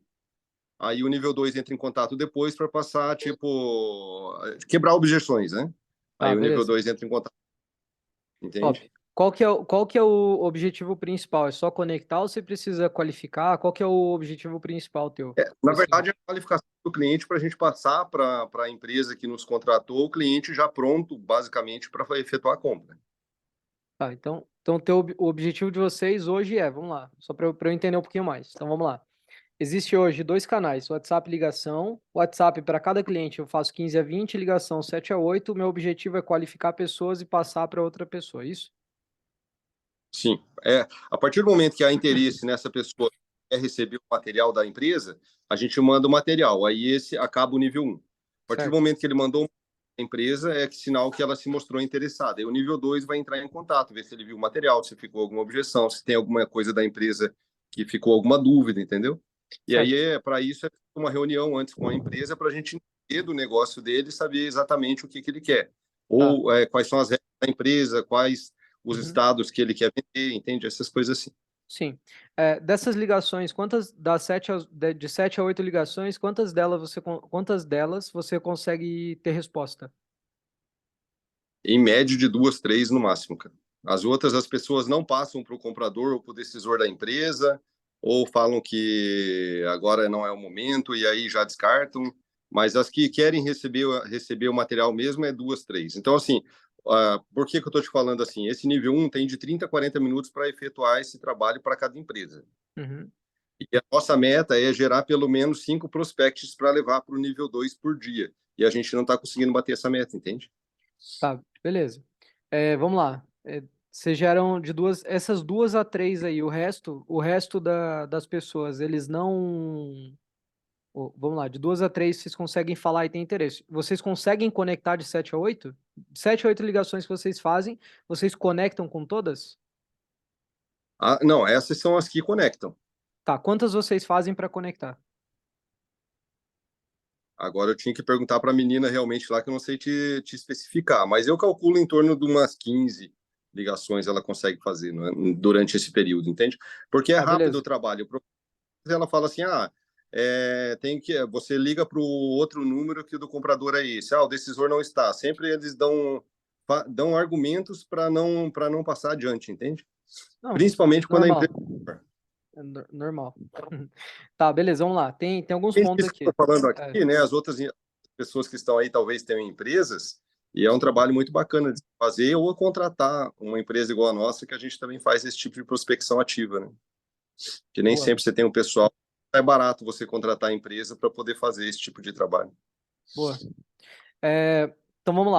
aí o nível 2 entra em contato depois para passar, tipo, quebrar objeções, né? Aí Tá, o nível beleza. 2 entra em contato, Top. entende? Qual que é o objetivo principal? É só conectar ou você precisa qualificar? Qual que é o objetivo principal teu? Na Assim, verdade, é a qualificação do cliente para a gente passar para a empresa que nos contratou, o cliente já pronto, basicamente, para efetuar a compra. tá, então o objetivo de vocês hoje vamos lá, só para eu entender um pouquinho mais. Então vamos lá. Existe hoje dois canais, WhatsApp e ligação. WhatsApp para cada cliente eu faço 15 a 20, ligação 7 a 8. O meu objetivo é qualificar pessoas e passar para outra pessoa, é isso? Sim. A partir do momento que há interesse nessa pessoa que quer receber o material da empresa, a gente manda o material. Aí esse acaba o nível 1. A partir do Certo. momento que ele mandou a empresa, é sinal que ela se mostrou interessada. E o nível 2 vai entrar em contato, ver se ele viu o material, se ficou alguma objeção, se tem alguma coisa da empresa que ficou alguma dúvida, entendeu? E aí, Certo. para isso, é uma reunião antes com a empresa para a gente entender do negócio dele e saber exatamente o que ele quer. Tá. Ou quais são as regras da empresa, quais os Uhum. estados que ele quer vender, entende? Essas coisas assim. Sim. Dessas ligações, de 7 a 8 ligações, quantas delas você consegue ter resposta? Em média de 2, 3 no máximo, cara. As outras, as pessoas não passam para o comprador ou para o decisor da empresa, ou falam que agora não é o momento e aí já descartam. Mas as que querem receber o material mesmo é 2, 3. Então, assim, por que eu estou te falando assim? Esse nível 1 tem de 30 a 40 minutos para efetuar esse trabalho para cada empresa. Uhum. E a nossa meta é gerar pelo menos 5 prospects para levar para o nível 2 por dia. E a gente não está conseguindo bater essa meta, entende? Tá, beleza. Vamos lá. Vocês geram essas 2 a 3 aí, o resto das pessoas, eles não. Vamos lá, de 2 a 3 vocês conseguem falar e tem interesse. Vocês conseguem conectar de 7 a 8? 7 a 8 ligações que vocês fazem, vocês conectam com todas? Não, essas são as que conectam. Tá, quantas vocês fazem para conectar? Agora eu tinha que perguntar para a menina realmente lá, que eu não sei te especificar, mas eu calculo em torno de umas 15 ligações ela consegue fazer, né, durante esse período, entende? Porque é Tá, rápido o beleza. trabalho. Ela fala assim: você liga para o outro número que o do comprador é esse. O decisor não está. Sempre eles dão argumentos para não passar adiante, entende? Não, Principalmente quando a normal. empresa. Normal. Tá, beleza, vamos lá. Tem alguns Isso que pontos você está aqui. falando É, aqui, né? As outras pessoas que estão aí talvez tenham empresas, e é um trabalho muito bacana de se fazer, ou contratar uma empresa igual a nossa, que a gente também faz esse tipo de prospecção ativa, né? Que nem boa, sempre você tem um pessoal, é barato você contratar a empresa para poder fazer esse tipo de trabalho. boa. Então vamos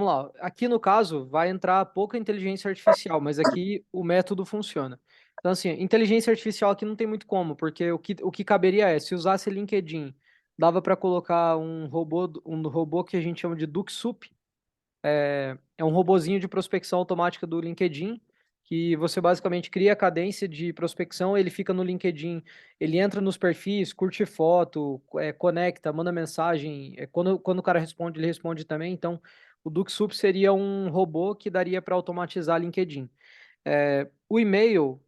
lá. Aqui no caso vai entrar pouca inteligência artificial, mas aqui o método funciona. Então, assim, inteligência artificial aqui não tem muito como, porque o que caberia se usasse LinkedIn dava para colocar um robô que a gente chama de DuckSoup. É um robozinho de prospecção automática do LinkedIn, que você basicamente cria a cadência de prospecção, ele fica no LinkedIn, ele entra nos perfis, curte foto, conecta, manda mensagem. Quando o cara responde, ele responde também. Então, o DuckSoup seria um robô que daria para automatizar LinkedIn. O e-mail,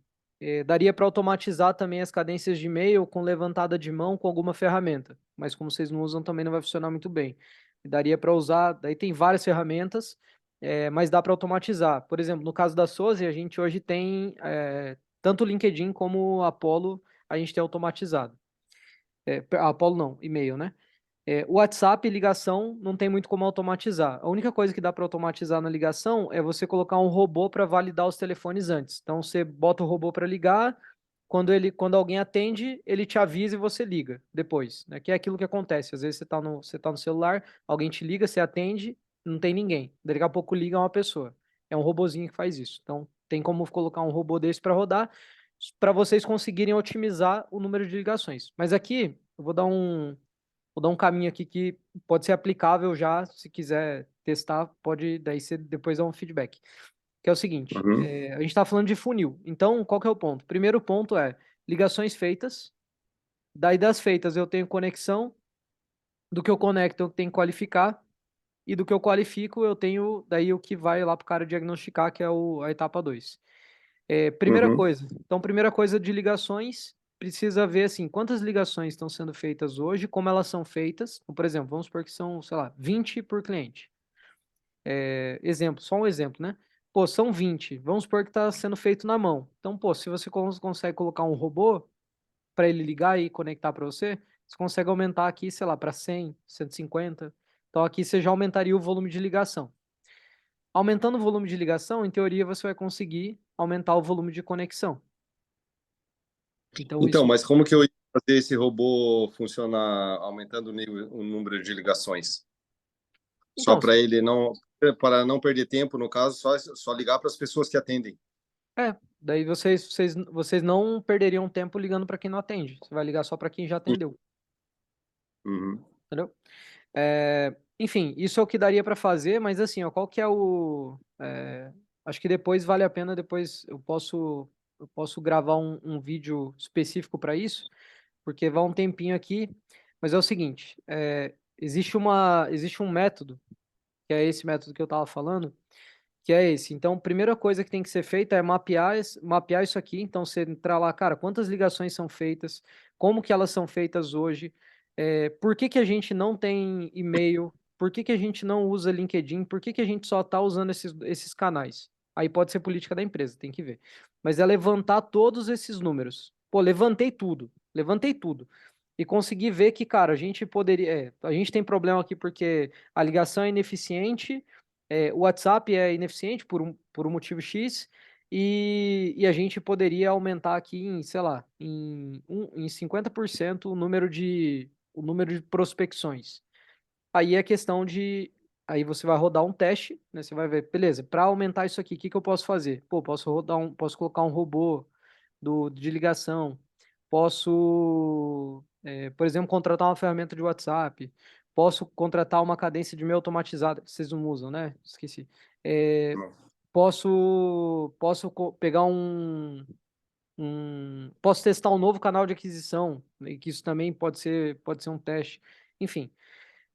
daria para automatizar também as cadências de e-mail com levantada de mão com alguma ferramenta, mas como vocês não usam, também não vai funcionar muito bem. Daria para usar, daí tem várias ferramentas, mas dá para automatizar. Por exemplo, no caso da Sozi, a gente hoje tem tanto o LinkedIn como o Apollo, a gente tem automatizado. Apollo não, e-mail, né? O WhatsApp, ligação, não tem muito como automatizar. A única coisa que dá para automatizar na ligação é você colocar um robô para validar os telefones antes. Então, você bota o robô para ligar, quando alguém atende, ele te avisa e você liga depois, né? Que é aquilo que acontece. Às vezes você tá no celular, alguém te liga, você atende, não tem ninguém. Daqui a pouco liga uma pessoa. É um robozinho que faz isso. Então, tem como colocar um robô desse para rodar, para vocês conseguirem otimizar o número de ligações. Mas aqui, eu vou dar um caminho aqui que pode ser aplicável já, se quiser testar, pode daí você depois dar um feedback. Que é o seguinte, Uhum. a gente está falando de funil. Então, qual que é o ponto? Primeiro ponto é ligações feitas. Daí das feitas eu tenho conexão, do que eu conecto eu tenho que qualificar, e do que eu qualifico eu tenho daí o que vai lá para o cara diagnosticar, que é a etapa 2. Primeira Uhum. coisa, então, primeira coisa de ligações, precisa ver assim, quantas ligações estão sendo feitas hoje, como elas são feitas. Então, por exemplo, vamos supor que são, sei lá, 20 por cliente. Exemplo, só um exemplo, né? Pô, são 20. Vamos supor que está sendo feito na mão. Então, pô, se você consegue colocar um robô para ele ligar e conectar para você, você consegue aumentar aqui, sei lá, para 100, 150. Então, aqui você já aumentaria o volume de ligação. Aumentando o volume de ligação, em teoria, você vai conseguir aumentar o volume de conexão. Então, Então, isso. mas como que eu ia fazer esse robô funcionar aumentando o número de ligações? Só Então, para ele não, para não perder tempo, no caso, só ligar para as pessoas que atendem. daí vocês não perderiam tempo ligando para quem não atende. Você vai ligar só para quem já atendeu, Uhum. entendeu? Enfim, isso é o que daria para fazer, mas assim, ó, qual que é acho que depois vale a pena, depois eu posso gravar um vídeo específico para isso, porque vai um tempinho aqui, mas é o seguinte, existe um método, que é esse método que eu estava falando, que é esse. Então, primeira coisa que tem que ser feita é mapear isso aqui. Então, você entrar lá, cara, quantas ligações são feitas, como que elas são feitas hoje, por que que a gente não tem e-mail, por que que a gente não usa LinkedIn, por que que a gente só está usando esses canais. Aí pode ser política da empresa, tem que ver. Mas é levantar todos esses números. Pô, levantei tudo. E consegui ver que, cara, a gente poderia. A gente tem problema aqui porque a ligação é ineficiente, o WhatsApp é ineficiente por um motivo X, e a gente poderia aumentar aqui em, sei lá, em 50% o número de prospecções. Aí é questão de. Aí você vai rodar um teste, né? Você vai ver, beleza, para aumentar isso aqui, o que que eu posso fazer? Pô, posso colocar um robô de ligação, posso, por exemplo, contratar uma ferramenta de WhatsApp, posso contratar uma cadência de e-mail automatizada, que vocês não usam, né? Esqueci. É, posso pegar posso testar um novo canal de aquisição, né, que isso também pode ser um teste. Enfim.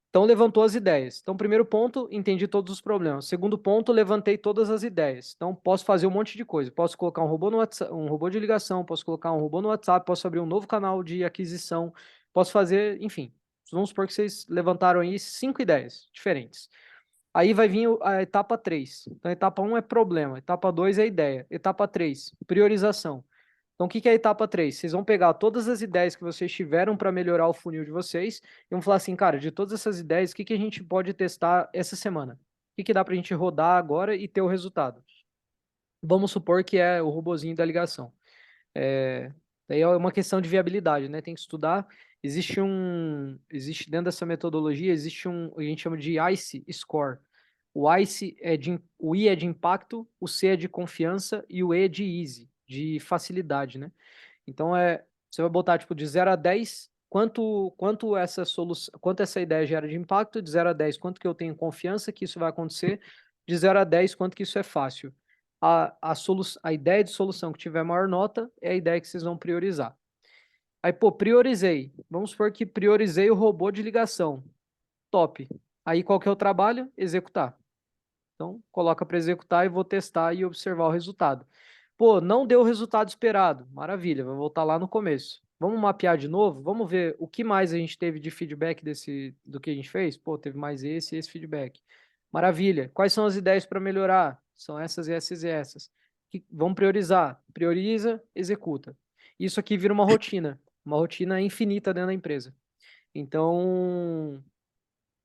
Então, levantou as ideias. Então, primeiro ponto, entendi todos os problemas. Segundo ponto, levantei todas as ideias. Então, posso fazer um monte de coisa. Posso colocar um robô no WhatsApp, um robô de ligação, posso colocar um robô no WhatsApp, posso abrir um novo canal de aquisição, posso fazer, enfim. Vamos supor que vocês levantaram aí 5 ideias diferentes. Aí vai vir a etapa 3. Então, a etapa 1 é problema, etapa 2 é ideia, etapa 3, priorização. Então, o que que é a etapa 3? Vocês vão pegar todas as ideias que vocês tiveram para melhorar o funil de vocês e vão falar assim, cara, de todas essas ideias, o que que a gente pode testar essa semana? O que que dá para a gente rodar agora e ter o resultado? Vamos supor que é o robozinho da ligação. Daí é uma questão de viabilidade, né? Tem que estudar. Existe dentro dessa metodologia, a gente chama de ICE Score. O I é de impacto, o C é de confiança e o E é de easy, de facilidade, né? Então, você vai botar, tipo, de 0 a 10, quanto essa solução, quanto essa ideia gera de impacto, de 0 a 10, quanto que eu tenho confiança que isso vai acontecer, de 0 a 10, quanto que isso é fácil. A ideia de solução que tiver maior nota é a ideia que vocês vão priorizar. Aí, pô, priorizei. Vamos supor que priorizei o robô de ligação. Top. Aí, qual que é o trabalho? Executar. Então, coloca para executar e vou testar e observar o resultado. Pô, não deu o resultado esperado. Maravilha, vou voltar lá no começo. Vamos mapear de novo? Vamos ver o que mais a gente teve de feedback do que a gente fez? Pô, teve mais esse e esse feedback. Maravilha. Quais são as ideias para melhorar? São essas e essas e essas. Vamos priorizar. Prioriza, executa. Isso aqui vira uma rotina infinita dentro da empresa. Então,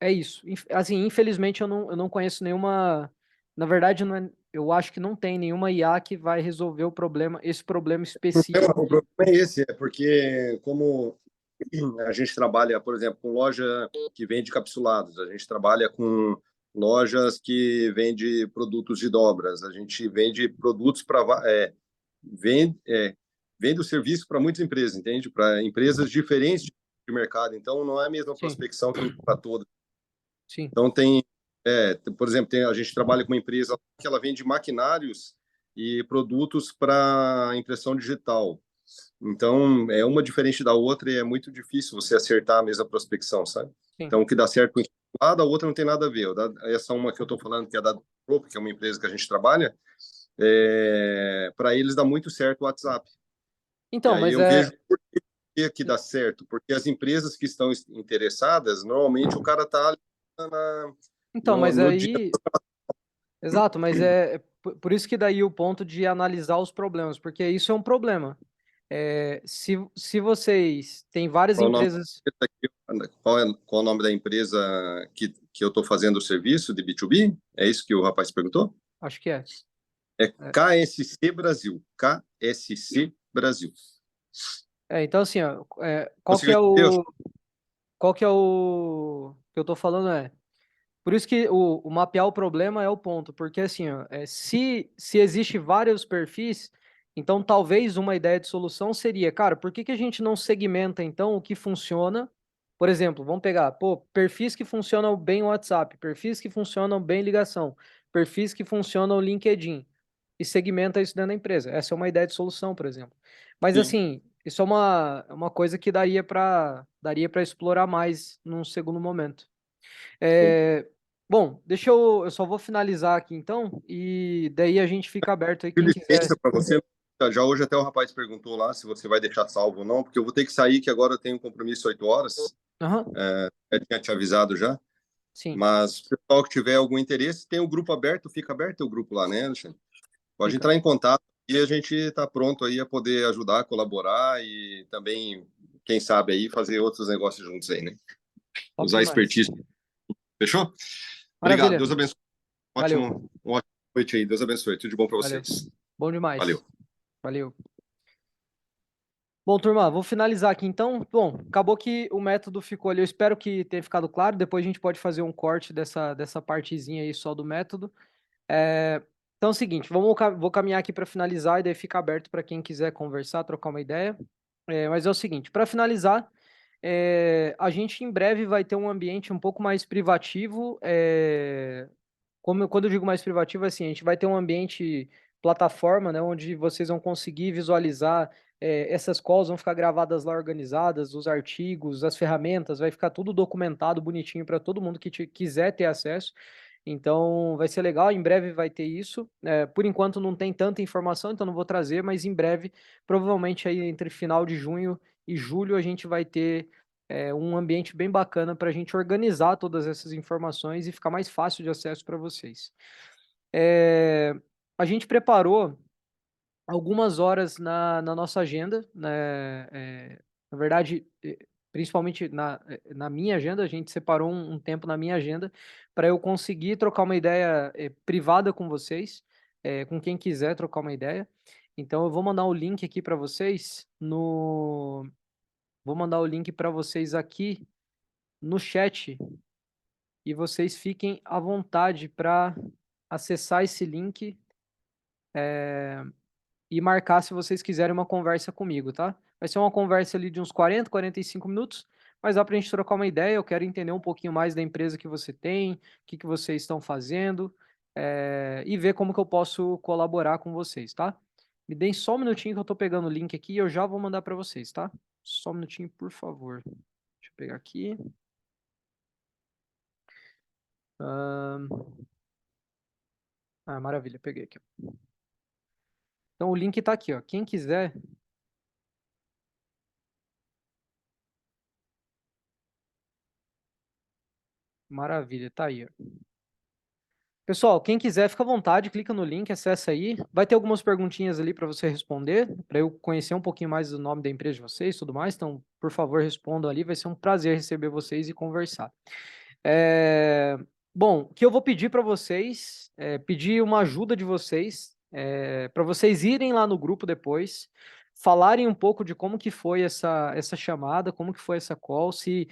é isso. Assim, infelizmente eu não conheço nenhuma. Na verdade, eu acho que não tem nenhuma IA que vai resolver esse problema específico. O problema é esse, é porque como a gente trabalha, por exemplo, com loja que vende capsulados, a gente trabalha com lojas que vende produtos de dobras, a gente vende produtos para vende, vende o serviço para muitas empresas, entende? Para empresas diferentes de mercado. Então, não é a mesma Sim, prospecção para todas. sim. Então, por exemplo, a gente trabalha com uma empresa que ela vende maquinários e produtos para impressão digital. Então, é uma diferente da outra e é muito difícil você acertar a mesma prospecção, sabe? Sim. Então, o que dá certo com a da outra não tem nada a ver. Essa uma que eu estou falando, que é da Group, que é uma empresa que a gente trabalha, para eles dá muito certo o WhatsApp. E Então, aí mas eu vejo por que dá certo, porque as empresas que estão interessadas, normalmente o cara está Então, mas no dia. aí. Exato, mas é por isso que daí o ponto de analisar os problemas, porque isso é um problema. Se vocês têm várias Qual o nome empresas. qual o nome da empresa que eu estou fazendo o serviço de B2B? É isso que o rapaz perguntou? Acho que é. É KSC Brasil. KSC Brasil. Então, assim, ó, Conseguiu entender? qual que é o que eu tô falando por isso que o mapear o problema é o ponto, porque assim, ó, se existe vários perfis, então talvez uma ideia de solução seria, cara, por que que a gente não segmenta então o que funciona? Por exemplo, vamos pegar, pô, perfis que funcionam bem o WhatsApp, perfis que funcionam bem ligação, perfis que funcionam o LinkedIn, e segmenta isso dentro da empresa. Essa é uma ideia de solução, por exemplo. Mas Sim. assim, isso é uma coisa que daria para explorar mais num segundo momento. Sim. Bom, eu só vou finalizar aqui então, e daí a gente fica aberto aí, De quem quiser. licença para você. Já hoje até o rapaz perguntou lá se você vai deixar salvo ou não, porque eu vou ter que sair, que agora eu tenho um compromisso 8 horas. Aham, Eu tinha te avisado já. sim, Mas se o pessoal que tiver algum interesse, tem o grupo aberto, fica aberto o grupo lá, né, Alexandre? Pode fica. entrar em contato e a gente está pronto aí a poder ajudar, colaborar e também, quem sabe aí, fazer outros negócios juntos aí, né? Top Usar a demais. expertise. Fechou? Obrigado. Maravilha. Deus abençoe. Valeu, Uma ótima noite aí. Deus abençoe. Tudo de bom para valeu. vocês. Bom demais. Valeu. Valeu. Bom, turma, vou finalizar aqui então. Bom, acabou que o método ficou ali. Eu espero que tenha ficado claro. Depois a gente pode fazer um corte dessa partezinha aí só do método. Então é o seguinte, vou caminhar aqui para finalizar e daí fica aberto para quem quiser conversar, trocar uma ideia. Mas é o seguinte, para finalizar, a gente em breve vai ter um ambiente um pouco mais privativo. Quando eu digo mais privativo, assim, a gente vai ter um ambiente plataforma, né, onde vocês vão conseguir visualizar essas calls, vão ficar gravadas lá organizadas, os artigos, as ferramentas, vai ficar tudo documentado bonitinho para todo mundo que quiser ter acesso. Então, vai ser legal. Em breve vai ter isso. Por enquanto não tem tanta informação, então não vou trazer, mas em breve, provavelmente aí entre final de junho e julho, a gente vai ter um ambiente bem bacana para a gente organizar todas essas informações e ficar mais fácil de acesso para vocês. A gente preparou algumas horas na nossa agenda, né? Na verdade, principalmente na minha agenda, a gente separou um tempo na minha agenda para eu conseguir trocar uma ideia privada com vocês, com quem quiser trocar uma ideia. Então, eu vou mandar o link aqui para vocês vou mandar o link para vocês aqui no chat e vocês fiquem à vontade para acessar esse link e marcar se vocês quiserem uma conversa comigo, tá? Vai ser uma conversa ali de uns 40, 45 minutos, mas dá para a gente trocar uma ideia. Eu quero entender um pouquinho mais da empresa que você tem, o que vocês estão fazendo, e ver como que eu posso colaborar com vocês, tá? Me deem só um minutinho que eu estou pegando o link aqui e eu já vou mandar para vocês, tá? Só um minutinho, por favor. Deixa eu pegar aqui. Maravilha, peguei aqui. Então o link está aqui, ó. Quem quiser. Maravilha, tá aí, ó. Pessoal, quem quiser, fica à vontade, clica no link, acessa aí. Vai ter algumas perguntinhas ali para você responder, para eu conhecer um pouquinho mais do nome da empresa de vocês e tudo mais. Então, por favor, respondam ali. Vai ser um prazer receber vocês e conversar. Bom, o que eu vou pedir para vocês, pedir uma ajuda de vocês, para vocês irem lá no grupo depois, falarem um pouco de como que foi essa chamada, como que foi essa call, se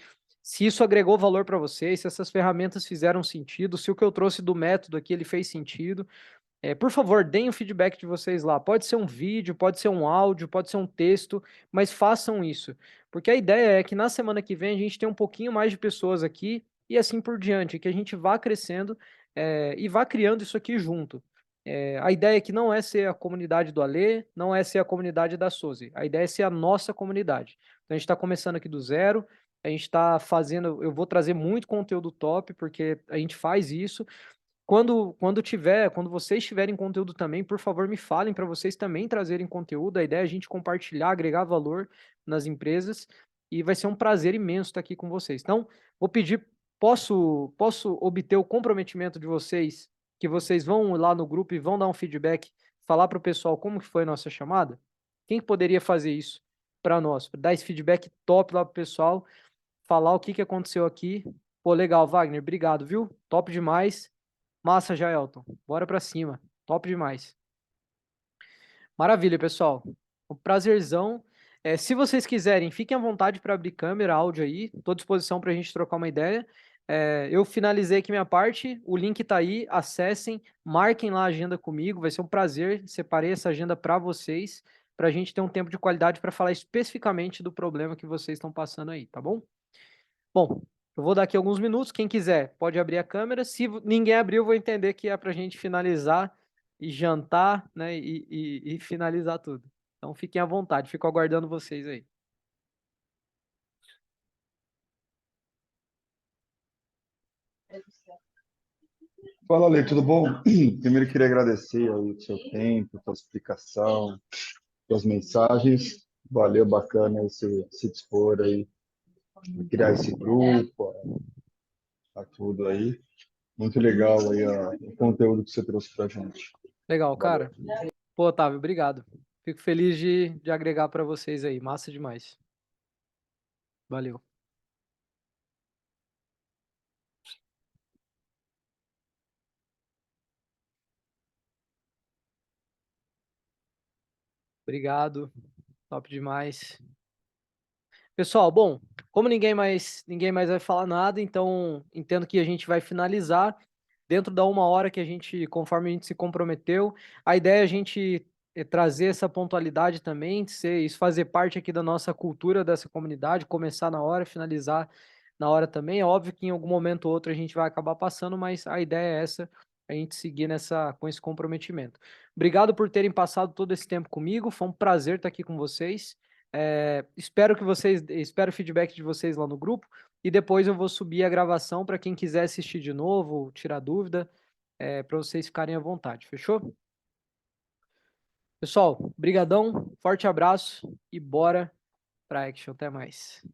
isso agregou valor para vocês, se essas ferramentas fizeram sentido, se o que eu trouxe do método aqui ele fez sentido. Por favor, deem o feedback de vocês lá. Pode ser um vídeo, pode ser um áudio, pode ser um texto, mas façam isso. Porque a ideia é que na semana que vem a gente tenha um pouquinho mais de pessoas aqui e assim por diante, que a gente vá crescendo e vá criando isso aqui junto. A ideia aqui não é ser a comunidade do Alê, não é ser a comunidade da Sozi. A ideia é ser a nossa comunidade. Então a gente está começando aqui do zero, a gente está fazendo, eu vou trazer muito conteúdo top, porque a gente faz isso. Quando vocês tiverem conteúdo também, por favor, me falem para vocês também trazerem conteúdo. A ideia é a gente compartilhar, agregar valor nas empresas e vai ser um prazer imenso estar aqui com vocês. Então, vou pedir, posso obter o comprometimento de vocês, que vocês vão lá no grupo e vão dar um feedback, falar para o pessoal como que foi a nossa chamada? Quem que poderia fazer isso para nós? Dar esse feedback top lá para o pessoal, falar o que que aconteceu aqui. Pô, legal, Wagner, obrigado, viu? Top demais. Massa, Jaelton. Bora pra cima. Top demais. Maravilha, pessoal. Um prazerzão. Se vocês quiserem, fiquem à vontade para abrir câmera, áudio aí. Estou à disposição para a gente trocar uma ideia. Eu finalizei aqui minha parte. O link está aí. Acessem, marquem lá a agenda comigo. Vai ser um prazer. Separei essa agenda para vocês, para a gente ter um tempo de qualidade para falar especificamente do problema que vocês estão passando aí, tá bom? Bom, eu vou dar aqui alguns minutos. Quem quiser pode abrir a câmera. Se ninguém abrir, eu vou entender que é para a gente finalizar e jantar, né? E finalizar tudo. Então fiquem à vontade, fico aguardando vocês aí. Fala, Ale, tudo bom? Primeiro queria agradecer aí o seu tempo, a sua explicação, suas mensagens. Valeu, bacana se dispor aí, criar esse grupo, tudo aí. Muito legal aí o conteúdo que você trouxe pra gente. Legal, Valeu. cara. Pô, Otávio, obrigado. Fico feliz de agregar para vocês aí. Massa demais. Valeu. Obrigado. Top demais. Pessoal, bom, como ninguém mais vai falar nada, então entendo que a gente vai finalizar dentro da 1 hora que conforme a gente se comprometeu. A ideia é a gente trazer essa pontualidade também, isso fazer parte aqui da nossa cultura dessa comunidade, começar na hora, finalizar na hora também. É óbvio que em algum momento ou outro a gente vai acabar passando, mas a ideia é essa, a gente seguir com esse comprometimento. Obrigado por terem passado todo esse tempo comigo, foi um prazer estar aqui com vocês. Espero o feedback de vocês lá no grupo e depois eu vou subir a gravação para quem quiser assistir de novo, tirar dúvida, para vocês ficarem à vontade, fechou? Pessoal, brigadão, forte abraço e bora para action, até mais.